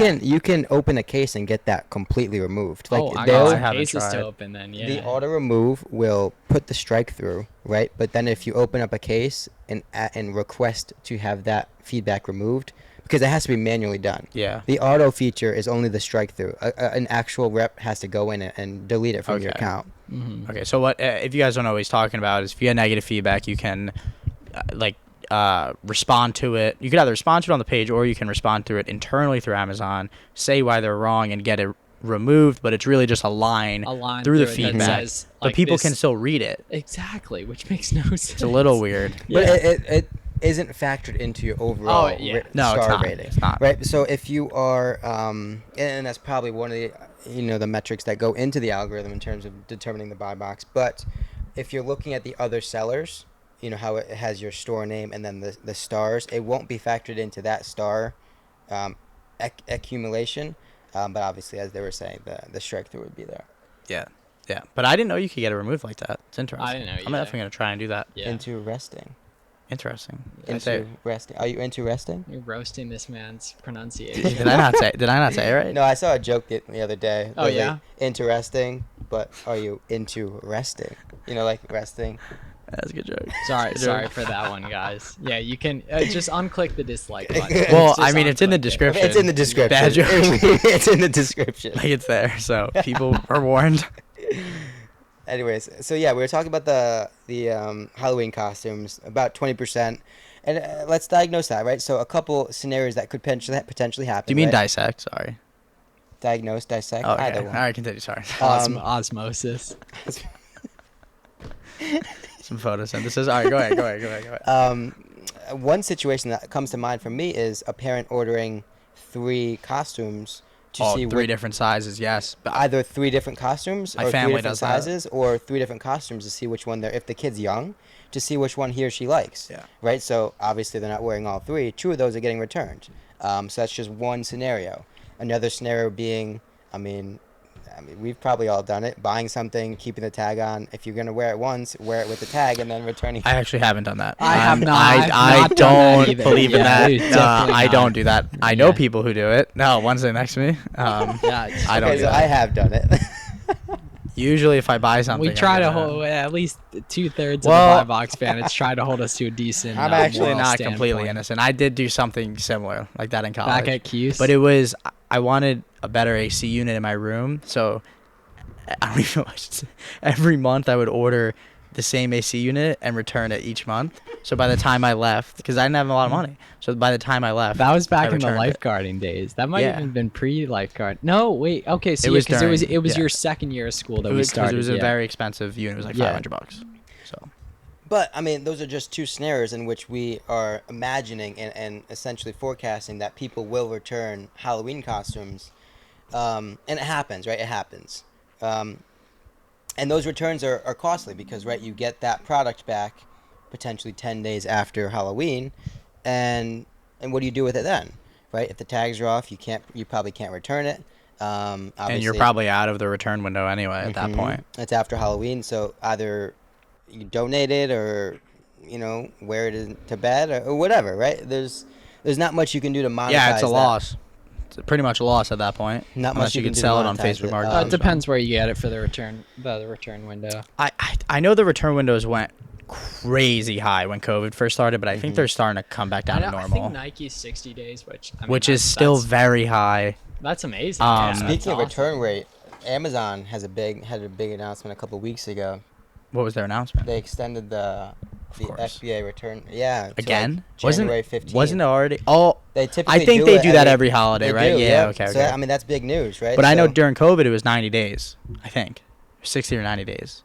can open a case and get that completely removed. I got cases to open then. Yeah. The auto remove will put the strike through, right? But then if you open up a case and request to have that feedback removed, because it has to be manually done. Yeah. The auto feature is only the strike through. An actual rep has to go in and delete it from your account. Mm-hmm. Okay, so what if you guys don't know what he's talking about is if you get negative feedback, you can respond to it. You could either respond to it on the page or you can respond to it internally through Amazon, say why they're wrong and get it removed, but it's really just a line through the feedback. But people can still read it. Exactly, which makes no sense. It's a little weird. Yeah. But isn't factored into your overall star rating. It's not. Right. So if you are, and that's probably one of the, the metrics that go into the algorithm in terms of determining the buy box. But if you're looking at the other sellers, how it has your store name and then the stars, it won't be factored into that star accumulation. But obviously, as they were saying, the strike through would be there. Yeah. Yeah. But I didn't know you could get it removed like that. It's interesting. I didn't know I'm definitely going to try and do that. Yeah. Into resting. Interesting. Into resting. Are you into resting? You're roasting this man's pronunciation. Did I not say it right? No, I saw a joke the other day. Oh, yeah? Like, interesting, but are you into resting? Like resting. That's a good joke. Sorry for that one, guys. Yeah, you can just unclick the dislike button. Well, I mean, it's in the description. It's in the description. Bad joke. It's in the description. Like, it's there, so people are warned. Anyways, so yeah, we were talking about the Halloween costumes, about 20%, and let's diagnose that, right? So a couple scenarios that could potentially happen. Do you mean right? dissect? Sorry. Diagnose, dissect, Oh, okay. either one. All right, continue. Sorry. Osmosis. Some photosynthesis. All right, go ahead. One situation that comes to mind for me is a parent ordering 3 costumes to see three different sizes, yes. But either 3 different costumes My or 3 family different does that. sizes or 3 different costumes to see which one if the kid's young, to see which one he or she likes. Yeah. Right? So obviously they're not wearing all 3. 2 of those are getting returned. So that's just one scenario. Another scenario being, I mean, we've probably all done it. Buying something, keeping the tag on. If you're going to wear it once, wear it with the tag and then returning. I actually haven't done that. I have not. I don't believe in that. I don't do that. I know Yeah. people who do it. No, one's right next to me. Yeah, I don't Okay, do so that. I have done it. Usually, if I buy something, we try I'm to gonna- hold at least 2/3 Well- of the buy box bandits try to hold us to a decent. I'm actually moral not completely standpoint. innocent. I did do something similar like that in college. Back at Q's. But it was, I wanted a better AC unit in my room, so I don't even know what I should say. Every month I would order the same AC unit and return it each month. So by the time I left, because I didn't have a lot of money, so by the time I left, that was back I in the returned it. lifeguarding days. That might Yeah. even been pre-lifeguard. No, wait. Okay, so It yeah, was 'cause during- it was yeah. your second year of school that It we was, 'cause started. it was a yeah. very expensive unit. It was like Yeah. $500. So But, I mean, those are just 2 scenarios in which we are imagining and essentially forecasting that people will return Halloween costumes. And it happens, right? It happens. And those returns are costly because, right, you get that product back potentially 10 days after Halloween. And what do you do with it then? Right? If the tags are off, you probably can't return it. and you're Obviously- probably out of the return window anyway at that Mhm. point. It's after Halloween, so either you donate it or, wear it to bed or whatever, right? There's not much you can do to monetize Yeah, it's a that. loss. It's pretty much a loss at that point. Not unless much you you can can do to sell it on monetize Facebook it. Marketplace. It depends where you get it for the return window. I know the return windows went crazy high when COVID first started, but I think they're starting to come back down to I normal, think Nike's 60 days, which is still very high. that's amazing. Um, yeah, Speaking that's of awesome. return rate, Amazon had a big announcement a couple weeks ago. What was their announcement? They extended the course. FBA return. Yeah. to, Again? like, January 15th. Wasn't it already? Oh, They typically I think they it do that every holiday, they right? do, Yeah, okay, So, okay. I mean, that's big news, right? But I know So- during COVID it was 90 days, I think. 60 or 90 days.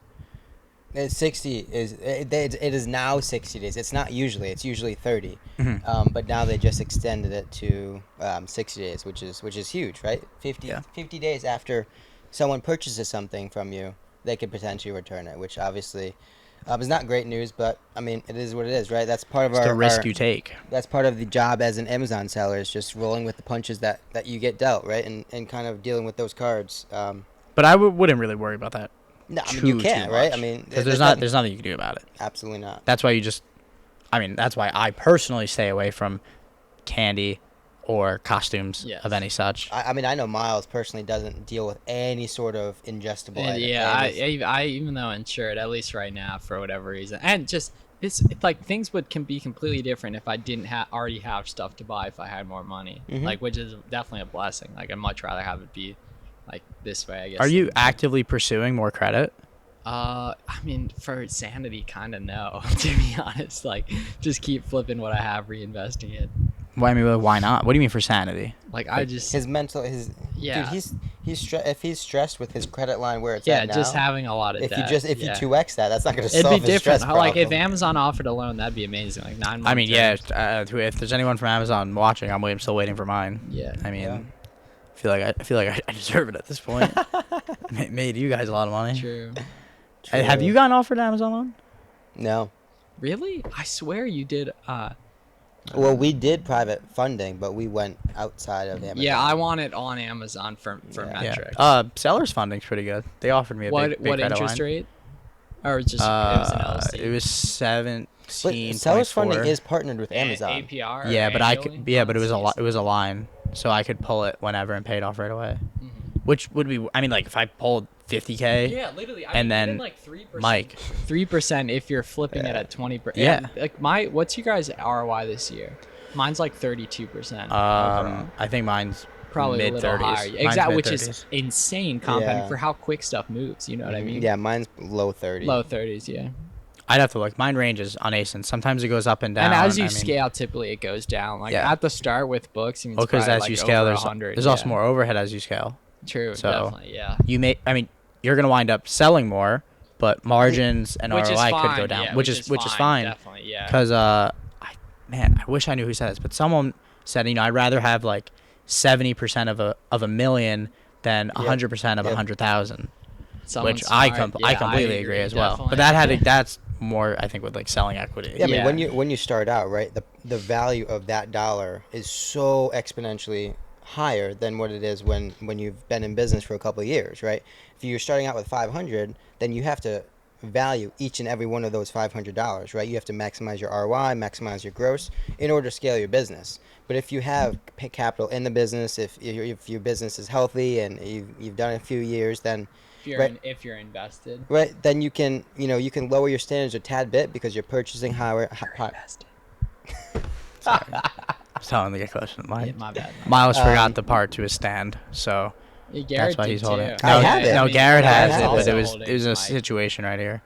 It's 60 it is now 60 days. It's not usually. It's usually 30. Mhm. But now they just extended it to 60 days, which is huge, right? 50 days after someone purchases something from you, they could potentially return it, which obviously is not great news. But I mean, it is what it is, right? That's part of It's the risk our you take. that's part of the job as an Amazon seller, is just rolling with the punches that you get dealt, right? And kind of dealing with those cards. But I wouldn't really worry about that. No, I mean, you too can't, right? much. I mean, Because there's nothing you can do about it. absolutely not. That's why that's why I personally stay away from candy or costumes Yes. of any such. I mean, I know Miles personally doesn't deal with any sort of ingestible And item. yeah, And it's- I even though insured, at least right now, for whatever reason, and just it's like things can be completely different if I didn't already have stuff to buy if I had more money, Mhm. like, which is definitely a blessing. Like, I'd much rather have it be like this way, I guess. Are you actively pursuing more credit? I mean, for sanity, kind of no, to be honest. Like, just keep flipping what I have, reinvesting it. Well, I mean, why not? What do you mean for sanity? Like, I just his mental Yeah. dude, if he's stressed with his credit line where it's Yeah, at now, just having a lot of debt. If you 2x that's not going to It'd solve be his stress different. Like if problem. Amazon offered a loan, that'd be amazing. Like 9 months. I mean, yeah. If there's anyone from Amazon watching, I'm still waiting for mine. Yeah. I mean, Yeah. I feel like I deserve it at this point. Made you guys a lot of money. True. Have you gotten offered an Amazon loan? No. Really? I swear you did. Well, we did private funding, but we went outside of Amazon. Yeah, I want it on Amazon for Yeah. metrics. Sellers funding's pretty good. They offered me a big What credit interest line. rate? Or it was an LC? It was 17. But sellers funding is partnered with Amazon. APR. Yeah, but I annually? could. Yeah, but it was Jeez. It was a line, so I could pull it whenever and pay it off right away. Mhm. Which would be. I mean, like if I pulled 50K. Yeah, literally. I And mean, even then like 3%. Mike. 3% if you're flipping it at 20%. Yeah. Like what's your guys' ROI this year? Mine's like 32%. I think mine's Probably mid a little 30s. higher. Mine's Exactly, which mid-30s. is insane compounding Yeah. for how quick stuff moves. You know what I mean? Yeah, mine's low 30s. Low 30s, yeah. I'd have to look. Mine ranges on ASIN. Sometimes it goes up and down. And as you I mean, scale, typically it goes down. Like Yeah. at the start with books, I mean, well, because as you scale, there's 100. there's also more overhead as you scale. True, So, definitely, yeah. I mean, you're gonna wind up selling more, but margins and Which is ROI fine, could go down, yeah, which is fine. Definitely, yeah. Because I wish I knew who said this, but someone said, I'd rather have like 70% of a million than 100% of 100,000, Someone which smart, I completely agree as well. But definitely. that's more, I think, with like selling equity. Yeah, Yeah. I mean, when you start out, right, the value of that dollar is so exponentially higher than what it is when you've been in business for a couple of years, right? If you're starting out with 500, then you have to value each and every one of those $500, right? You have to maximize your ROI, maximize your gross in order to scale your business. But if you have capital in the business, if your business is healthy and you've done it a few years, then If you're invested. right, then you can lower your standards a tad bit because you're purchasing higher. Sorry. I was telling him to get closer to the mic. Yeah, my bad. Miles forgot the part to his stand, so Yeah, that's Garrett why did he's holding too. it. I have it. No, I mean, Garrett has Garrett it, but has it it. was a Mike. situation right here.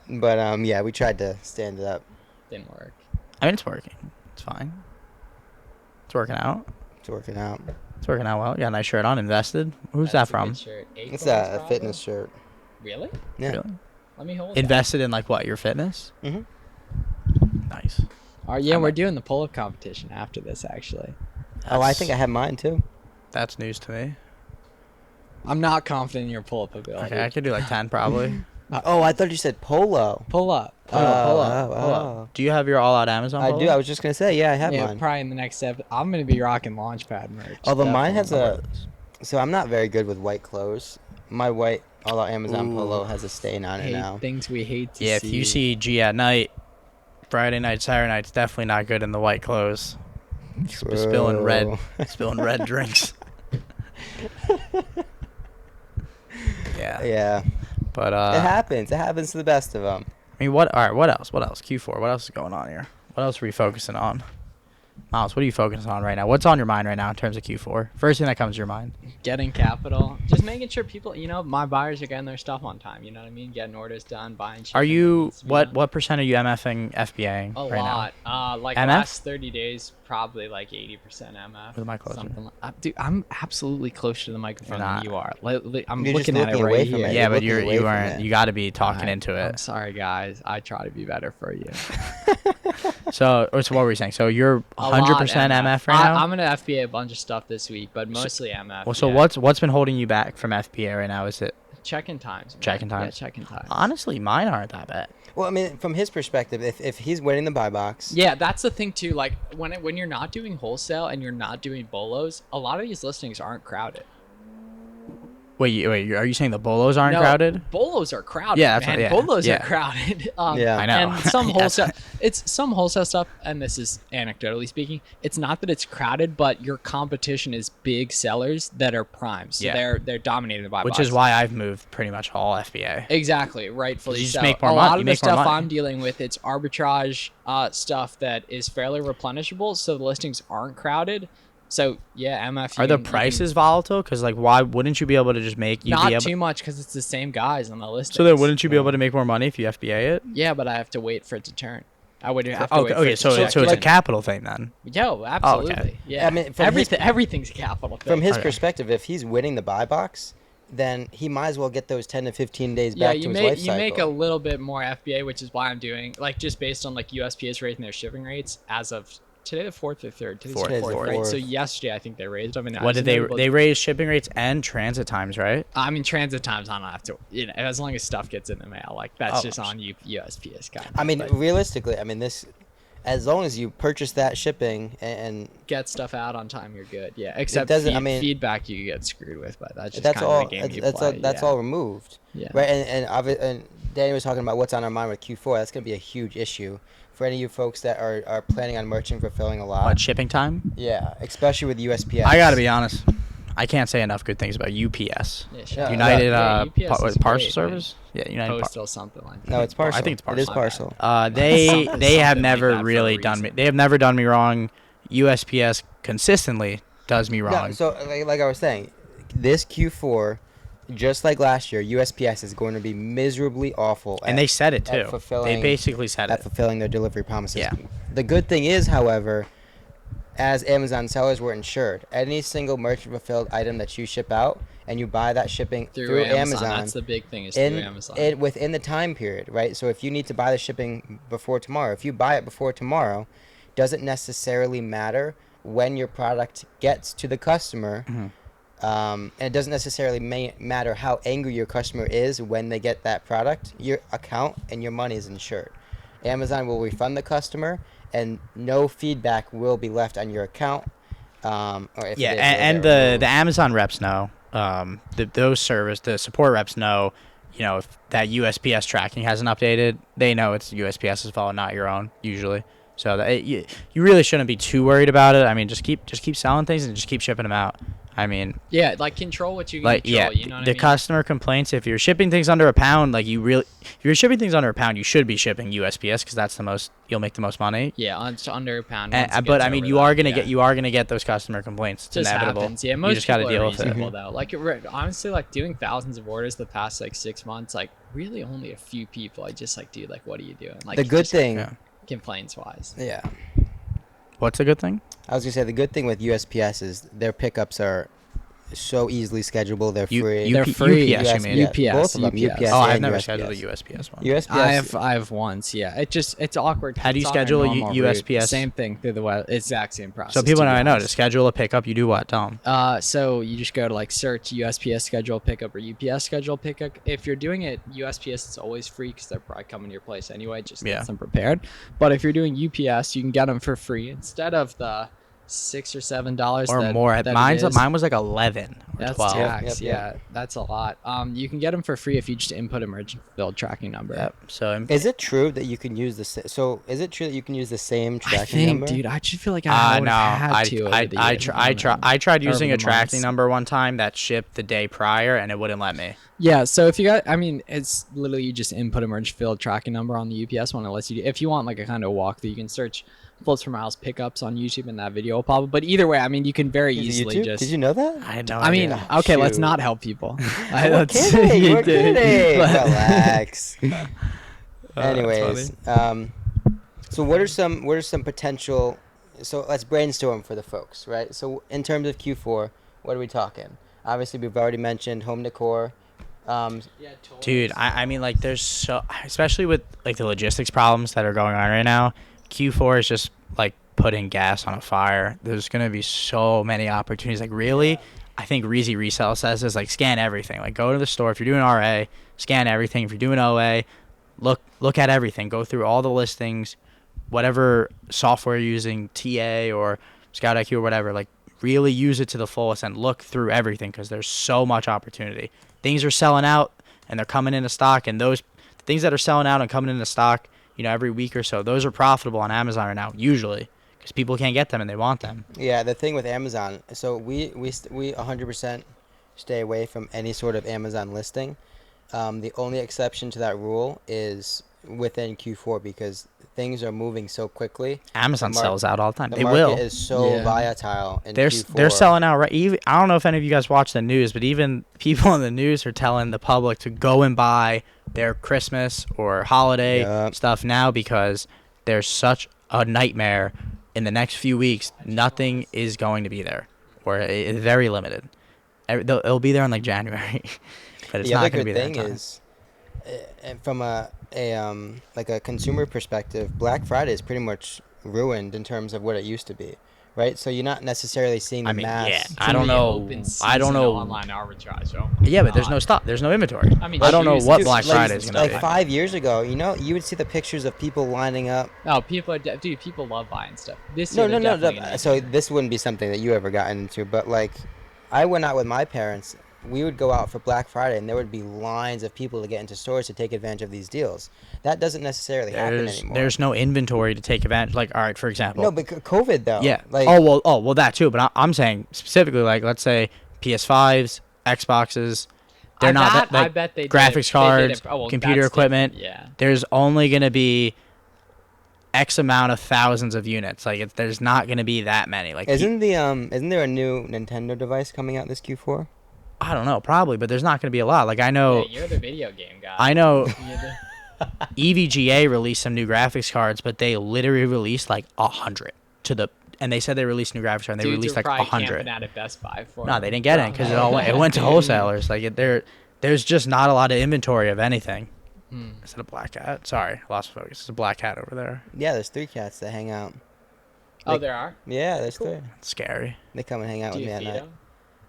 But yeah, we tried to stand it up. Didn't work. I mean, it's working. It's fine. It's working out. It's working out. It's working out well. You got a nice shirt on. Invested. Who's That's that a from? good shirt. It's Acorns, a probably? fitness shirt. Really? Yeah. Really? Let me hold that. Invested in like what? Your fitness? Mm-hmm. Nice. Yeah, I'm we're a- doing the pull-up competition after this, actually. Oh, I think I have mine too. That's news to me. I'm not confident in your pull-up ability. Okay, I could do like 10 probably. Oh, I thought you said polo. Pull up. Oh, Pull up. oh, Pull up. oh. Do you have your all out Amazon? I polo? do. I was just gonna say, yeah, I have Yeah, mine. probably in the next step. I'm gonna be rocking Launchpad merch. Although mine has definitely. so I'm not very good with white clothes. My white all out Amazon Ooh. polo has a stain on it now. Things we hate to Yeah, see. if you see G at night, Friday night, Saturday night, it's definitely not good in the white clothes. Spilling red drinks. Yeah. Yeah, But it happens. It happens to the best of them. I mean, what? All right. What else? What else? Q4. What else is going on here? What else are we focusing on? Miles, what are you focusing on right now? What's on your mind right now in terms of Q4? First thing that comes to your mind. Getting capital, just making sure people, my buyers are getting their stuff on time. You know what I mean? Getting orders done, buying. Are shipping you needs to be what? done. What percent are you MFing FBAing A right lot. Like MF? last 30 days, probably like 80% MF. With my closer. Something dude, I'm absolutely closer to the microphone You're than not. you are. I'm You're just looking at it looking right away from here. it. now? Yeah, but looking you away from aren't. it. You got to be talking Alright, into I'm it. sorry, guys. I try to be better for you. So what were we saying? So you're A lot 100% MF right now. I'm gonna FBA a bunch of stuff this week, but mostly MF. Well, so yeah. what's been holding you back from FBA right now? Is it check-in times? Man. Check-in times? Yeah, check-in times. honestly mine aren't that bad? Well, I mean, from his perspective, if he's winning the buy box, Yeah, that's the thing too. Like when you're not doing wholesale and you're not doing bolos, a lot of these listings aren't crowded. Wait, are you saying the bolos aren't No, crowded? Bolos are crowded. Yeah, that's man. what- yeah, Bolos yeah. are crowded. Yeah. I know. And some Yes. wholesale, it's some wholesale stuff, and this is anecdotally speaking. It's not that it's crowded, but your competition is big sellers that are prime. So Yeah. they're dominated by. Which boxes. is why I've moved pretty much all FBA. Exactly, rightfully You just so. make more a money- lot you of the make more stuff money. I'm dealing with, it's arbitrage stuff that is fairly replenishable, so the listings aren't crowded. So yeah, MF. Are the prices volatile? Because like, why wouldn't you be able to just make? Not be able, too much because it's the same guys on the listings. So then, wouldn't you be able to make more money if you FBA it? Yeah, but I have to wait for it to turn. I would have to wait for Okay, it to so check it's a in. capital thing then. Yo, absolutely. okay. Yeah. I mean, everything's a capital thing. From his Okay. perspective, if he's winning the buy box, then he might as well get those 10 to 15 days Yeah, back to his life cycle. you make a little bit more FBA, which is why I'm doing like just based on like USPS raising their shipping rates as of today, the 4th or 3rd. Today's Fourth. the 4th, right? Fourth. So yesterday, I think they raised them. And What did they raise shipping rates and transit times, right? I mean, transit times, I don't have to, as long as stuff gets in the mail, like that's Oh. just on USPS guys. I mean, realistically, I mean, as long as you purchase that shipping and Get stuff out on time, you're good. Yeah, except doesn't- I mean- feedback you get screwed with, but that's just that's kind all, of the game you that's play. all, that's yeah. all removed. Yeah. Right, and Danny was talking about what's on our mind with Q4. That's going to be a huge issue for any of you folks that are planning on merchant fulfilling a lot. What, shipping time? Yeah, especially with USPS. I gotta be honest. I can't say enough good things about UPS. Yeah, Yeah. United UPS is Parcel great, Service? Yeah, United Postal something like that. No, it's parcel. I think it's It is parcel. parcel. They Something have like that never for really a done me. reason. They have never done me wrong. USPS consistently does me No, wrong. so like I was saying, this Q4, just like last year, USPS is going to be miserably awful. And they said it at too. fulfilling- They basically said at it. fulfilling their delivery promises. Yeah. The good thing is, however, as Amazon sellers, we're insured. Any single merchant fulfilled item that you ship out and you buy that shipping through Amazon, That's the big thing is through Amazon. within the time period, right? So if you need to buy the shipping before tomorrow, if you buy it before tomorrow, doesn't necessarily matter when your product gets to the customer. Mm-hmm. And it doesn't necessarily matter how angry your customer is when they get that product. Your account and your money is insured. Amazon will refund the customer, and no feedback will be left on your account. Or if Yeah, it is, and they'll the remove. Amazon reps know. The support reps know. If that USPS tracking hasn't updated, they know it's USPS's fault, not your own usually. So you really shouldn't be too worried about it. I mean, just keep selling things and just keep shipping them out. I mean, yeah, like control what you can like control. yeah, You know what the I mean? customer complaints if you're shipping things under a pound, like if you're shipping things under a pound, you should be shipping USPS because that's you'll make the most money. Yeah, it's under a pound. But I mean, you are gonna get those customer complaints. It's Just inevitable. happens. Yeah, you most just gotta people deal are with it. reasonable though. Like honestly, like doing thousands of orders the past like 6 months, like really only a few people. I just like, dude, like what are you doing? Like The good just thing, Yeah. complaints wise. yeah. What's a good thing? I was gonna say the good thing with USPS is their pickups are so easily schedulable. They're free. They're free. UPS, you mean? USPS, both of them. UPS. UPS Oh, and I've never USPS. scheduled a USPS one. USPS. I have once. Yeah, it's awkward. How do you It's on our schedule a normal USPS? route. Same thing through the web. Exact same process. So people to be know. To honest. schedule a pickup, you do what, Tom? So you just go to like search USPS schedule pickup or UPS schedule pickup. If you're doing it USPS, it's always free because they're probably coming to your place anyway. Just Yeah. get them prepared. But if you're doing UPS, you can get them for free instead of the $6 or $7 Or that, more. that it Mine was like 11 or That's 12. tax. Yep, Yeah, that's a lot. You can get them for free if you just input a merchant build tracking number. Yep. So Is it true that you can use is it true that you can use the same tracking I think, number? dude, I just feel like I no, would have had to. over the years. I tried Over using the a tracking months. number one time that shipped the day prior and it wouldn't let me. Yeah, so if you got, I mean, it's literally you just input a merge field tracking number on the UPS one. It lets you, if you want like a kind of walkthrough, you can search floats per miles pickups on YouTube and that video will pop up. But either way, I mean, you can very Is it easily YouTube? just. Did you know that? I had no I mean, idea. okay, let's Shoot. not help people. We're kidding. You We're did. kidding. But- Relax. that's Anyways, so what are some potential? So let's brainstorm for the folks, right? So in terms of Q4, what are we talking? Obviously, we've already mentioned home decor. Dude, I mean, like, there's especially with like the logistics problems that are going on right now. Q4 is just like putting gas on a fire. There's gonna be so many opportunities. Like, really, I think Reezy Resell says is like scan everything. Like, go to the store if you're doing RA, scan everything. If you're doing OA, look at everything. Go through all the listings, whatever software you're using, TA or Scout IQ or whatever. Like, really use it to the fullest and look through everything because there's so much opportunity. Things are selling out and they're coming into stock, and those things that are selling out and coming into stock, you know, every week or so, those are profitable on Amazon right now usually because people can't get them and they want them. Yeah, the thing with Amazon, so we 100% stay away from any sort of Amazon listing. The only exception to that rule is within Q4 because things are moving so quickly. Amazon sells out all the time. The They market will. is so Yeah. volatile in They're Q4. selling out right. Even, I don't know if any of you guys watch the news, but even people in the news are telling the public to go and buy their Christmas or holiday Yep. stuff now because there's such a nightmare in the next few weeks. Nothing is going to be there, or it's very limited. It'll be there in like January, but it's not going to be there. The other good thing is, from a consumer perspective, Black Friday is pretty much ruined in terms of what it used to be, right? So you're not necessarily seeing the mass. Yeah, I don't know. Online arbitrage. So Yeah, but there's no stock. There's no inventory. I mean, I don't know what Black Friday is going to be. 5 years ago, you would see the pictures of people lining up. Oh, people love buying stuff. No. So this wouldn't be something that you ever got into, but like, I went out with my parents. We would go out for Black Friday, and there would be lines of people to get into stores to take advantage of these deals. That doesn't necessarily happen anymore. There's no inventory to take advantage. Like, all right, for example. No, but COVID though. Yeah. Like, well, that too. But I'm saying specifically, like, let's say PS5s, Xboxes. They're not that. Like, I bet they graphics cards, computer equipment. Yeah. There's only gonna be X amount of thousands of units. Like, there's not gonna be that many. Like, isn't there a new Nintendo device coming out this Q4? I don't know, probably, but there's not going to be a lot. Like, I know. Yeah, you're the video game guy. I know. EVGA released some new graphics cards, but they literally released like 100 and they said they released new graphics cards, and they released like 100. At Best Buy for no, they didn't get it because it went to wholesalers. Like, there's just not a lot of inventory of anything. Is it a black cat? Sorry, I lost focus. It's a black cat over there. Yeah, there's 3 cats that hang out. There are? Yeah, there's 3. It's scary. They come and hang out with me at night. Them?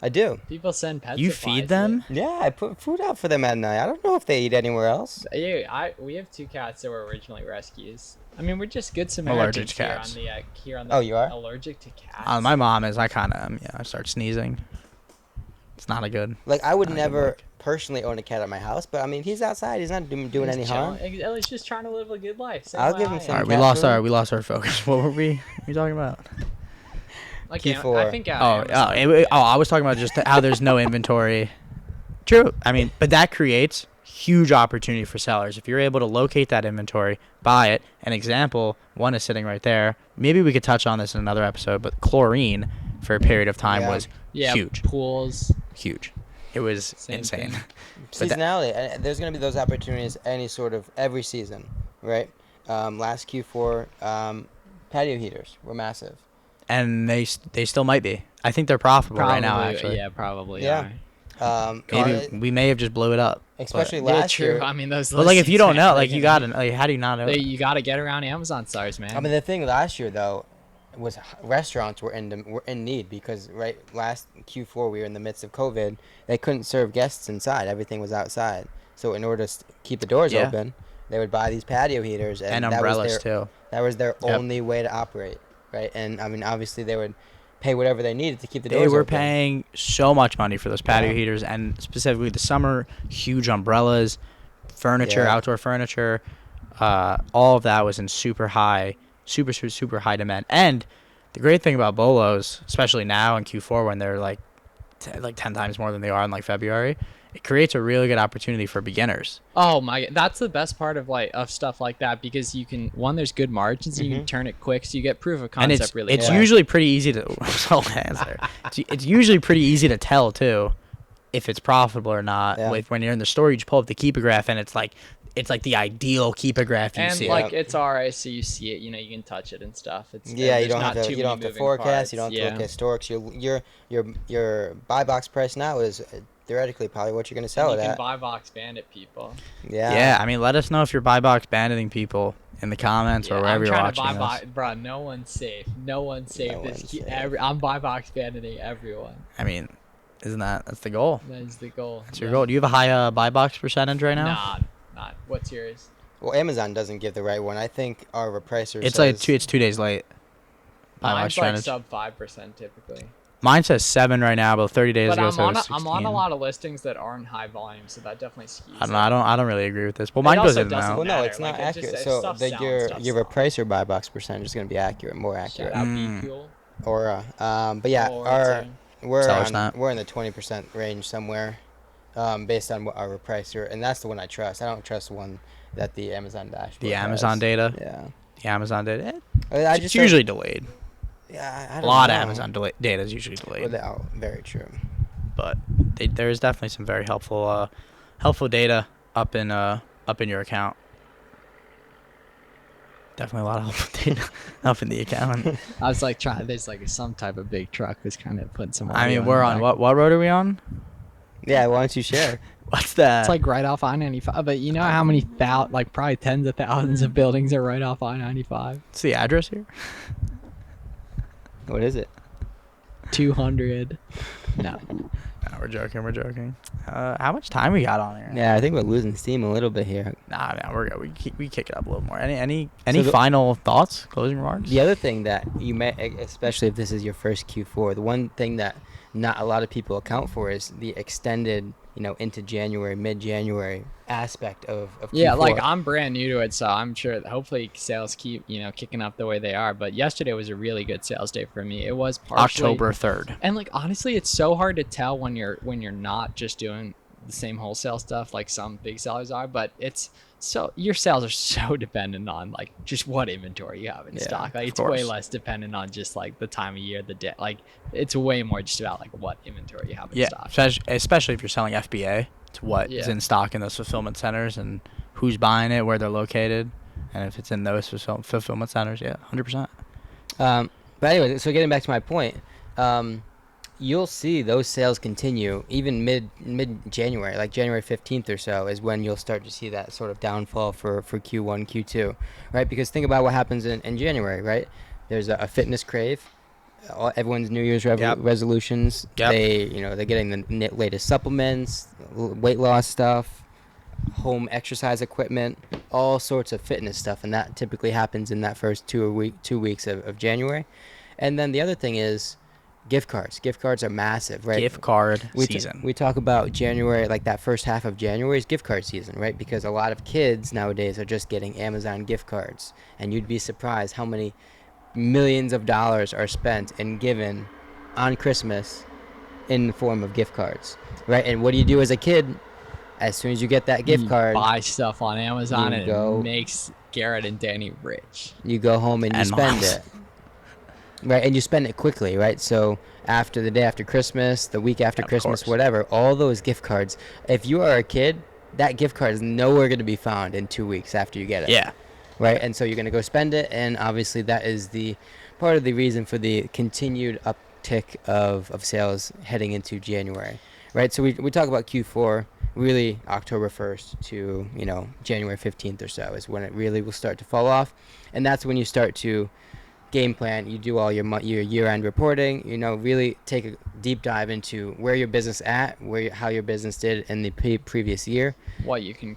I do. People send pet You supplies feed them? Yeah, I put food out for them at night. I don't know if they eat anywhere else. Yeah, we have 2 cats that were originally rescues. I mean, we're just good Samaritans allergic to cats. Here on the Oh, you are? allergic to cats. My mom is. I kind of am. Yeah, I start sneezing. It's not a good. Like, I would never personally own a cat at my house, but I mean, he's outside. He's not doing any harm. He's just trying to live a good life. I'll give him some. All right, we lost our focus. What were we talking about? Like, Q4. I think. I was talking about just how there's no inventory. True. I mean, but that creates huge opportunity for sellers. If you're able to locate that inventory, buy it. An example, one is sitting right there. Maybe we could touch on this in another episode, but chlorine for a period of time was huge. Pools. Huge. It was insane. Seasonality. There's going to be those opportunities every season, right? Last Q4, patio heaters were massive. And they still might be. I think they're profitable right now, actually. Yeah, probably. Yeah. Maybe we may have just blew it up. Especially last year. I mean, those. But like, if you don't know, like, you gotta, like, how do you not know? You gotta get around Amazon stars, man. I mean, the thing last year though was restaurants were in need because last Q4 we were in the midst of COVID. They couldn't serve guests inside. Everything was outside. So in order to keep the doors open, they would buy these patio heaters and umbrellas too. That was their only way to operate, right? And I mean, obviously they would pay whatever they needed to keep the doors open. They were paying so much money for those patio heaters, and specifically the summer, huge umbrellas, furniture, outdoor furniture, all of that was in super high demand. And the great thing about Bolos, especially now in Q4 when they're like 10 times more than they are in like February, it creates a really good opportunity for beginners. Oh my, that's the best part of stuff like that, because you can, there's good margins, and you can turn it quick, so you get proof of concept really quick. It's usually pretty easy to it's usually pretty easy to tell too if it's profitable or not. When you're in the store, you just pull up the Keepa graph, and it's like the ideal Keepa graph you see. And like, it's alright, so you see it, you can touch it and stuff. You don't have to forecast, you don't have to look at storks. Your buy box price now is theoretically probably what you're going to sell it at. You can buy box bandit, people. Yeah, I mean, let us know if you're buy box banditing people in the comments or wherever you're watching this. Bro, no one's safe. I'm buy box banditing everyone. I mean, that's the goal? That is the goal. That's your goal. Do you have a high buy box percentage right now? Nah, not. What's yours? Well, Amazon doesn't give the right one. I think our repricer says... It's 2 days late. Mine's like sub 5% typically. Mine says 7 right now, but 30 days ago, I'm on a lot of listings that aren't high volume, so that definitely skews. I don't really agree with this. Well, mine goes in now. Well, no, it's not accurate. So your repricer buy box percentage is going to be more accurate. Shout out B-Fuel. But yeah, we're in the 20% range somewhere, based on what our repricer, and that's the one I trust. I don't trust the one that the Amazon dashboard. The Amazon data. Yeah. The Amazon data. It's usually delayed. Yeah, I don't know. A lot of Amazon data is usually delayed. Very true. But there is definitely some very helpful data up in your account. Definitely a lot of help in the account. I was like trying. There's like some type of big truck was kind of putting some. I mean, we're on what road are we on? Yeah, why don't you share? What's that? It's like right off I-95. But you know how many like probably tens of thousands of buildings are right off I-95. What's the address here? What is it? 200. No. No, we're joking. How much time we got on here? Yeah, I think we're losing steam a little bit here. Nah, we're good. We kick it up a little more. Any So final thoughts? Closing remarks? The other thing that you may, especially if this is your first Q4, the one thing that not a lot of people account for is the extended, into January, mid-January aspect of Q4. Yeah, like I'm brand new to it, so I'm sure that hopefully sales keep, kicking up the way they are. But yesterday was a really good sales day for me. It was partially October 3rd. And like honestly, it's so hard to tell when you're not just doing the same wholesale stuff like some big sellers are, but it's so your sales are so dependent on like just what inventory you have in stock. Like it's way less dependent on just like the time of year, the day. Like it's way more just about like what inventory you have in stock. Especially if you're selling FBA. It's what is in stock in those fulfillment centers and who's buying it, where they're located, and if it's in those fulfillment centers, 100%. But anyway, so getting back to my point, you'll see those sales continue even mid-January, like January 15th or so is when you'll start to see that sort of downfall for Q1, Q2, right? Because think about what happens in January, right? There's a fitness crave. Everyone's New Year's resolutions. Yep. They're getting the latest supplements, weight loss stuff, home exercise equipment, all sorts of fitness stuff, and that typically happens in that first 2 weeks of January. And then the other thing is gift cards. Gift cards are massive, right? Gift card season. We talk about January, like that first half of January is gift card season, right? Because a lot of kids nowadays are just getting Amazon gift cards, and you'd be surprised how many millions of dollars are spent and given on Christmas in the form of gift cards, right? And what do you do as a kid? As soon as you get that gift card, buy stuff on Amazon, and it makes Garrett and Danny rich. You go home and you spend it. Right, and you spend it quickly, right? So after the day after Christmas, the week after Christmas, whatever, all those gift cards, if you are a kid, that gift card is nowhere going to be found in 2 weeks after you get it. Yeah. Right, and so you're going to go spend it, and obviously that is the part of the reason for the continued uptick of sales heading into January, right? So we talk about Q4, really October 1st to, January 15th or so is when it really will start to fall off, and that's when you start to game plan. You do all your year-end reporting, really take a deep dive into where your business at, how your business did in the previous year, what you can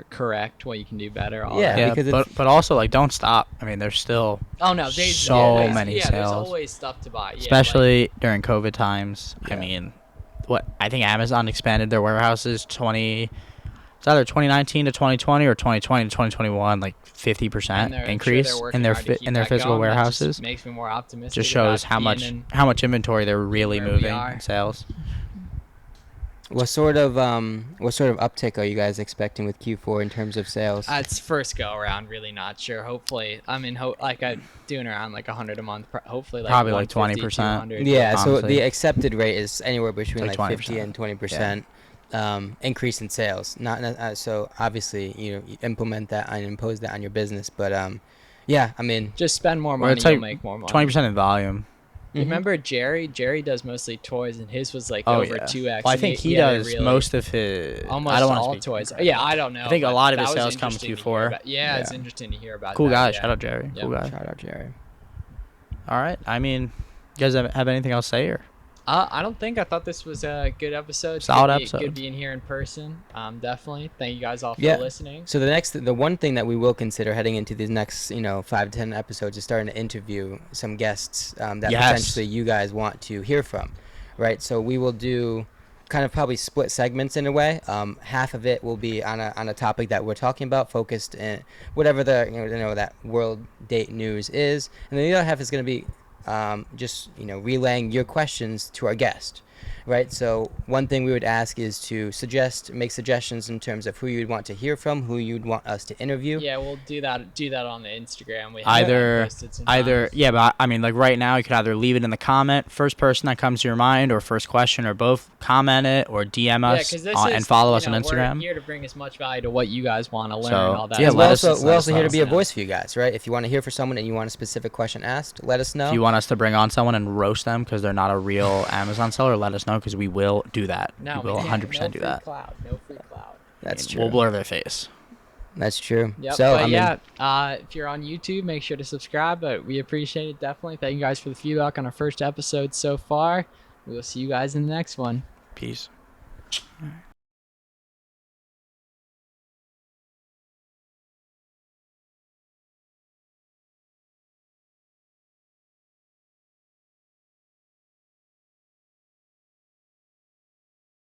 correct, what you can do better. But also like don't stop. I mean, there's still many sales. There's always stuff to buy, especially during COVID times. Yeah. I mean, I think Amazon expanded their warehouses it's either 2019 to 2020 or 2020 to 2021, like 50% increase in their physical warehouses. Just makes me more optimistic. Just shows how much inventory they're really moving in sales. What sort of uptick are you guys expecting with Q4 in terms of sales? It's first go around, really not sure. Hopefully, I mean, like I'm doing around like 100 a month. Hopefully, like probably like 20%. Yeah, honestly. so the accepted rate is anywhere between like 50 20%. and 20%. Increase in sales. So obviously you implement that and impose that on your business, but I mean, just spend more money, you'll make more money. 20% in volume. Remember Jerry does mostly toys, and his was like over 2x. Well, I think he does most of his almost all toys. Yeah, I don't know. I think a lot of his sales come Q4. Yeah, it's interesting to hear about. Cool guy. Yeah. Shout out Jerry. Yep. Cool guy. Shout out Jerry. All right. I mean, you guys have anything else to say or? I don't think. I thought this was a good episode. Solid episode. Good being here in person. Definitely. Thank you guys all for listening. So the one thing that we will consider heading into these next 5 to 10 episodes is starting to interview some guests that potentially you guys want to hear from, right? So we will do kind of probably split segments in a way. Half of it will be on a topic that we're talking about, focused in whatever the that world date news is, and then the other half is going to be just relaying your questions to our guest, right? So one thing we would ask is to make suggestions in terms of who you'd want to hear from, who you'd want us to interview. Yeah, we'll do that on the Instagram. We Either, posted sometimes. yeah, but I mean, like right now, you could either leave it in the comment, first person that comes to your mind, or first question, or both. Comment it or DM us and follow us on Instagram. We're here to bring as much value to what you guys want to learn. So, and all that. yeah, we're also here to be a voice for you guys, right? If you want to hear from someone and you want a specific question asked, let us know. If you want us to bring on someone and roast them because they're not a real Amazon seller, let us know because we will do that. No, we will 100% do that. No free cloud. That's true. We'll blur their face. That's true. Yep, so, if you're on YouTube, make sure to subscribe. But we appreciate it definitely. Thank you guys for the feedback on our first episode so far. We will see you guys in the next one. Peace. All right.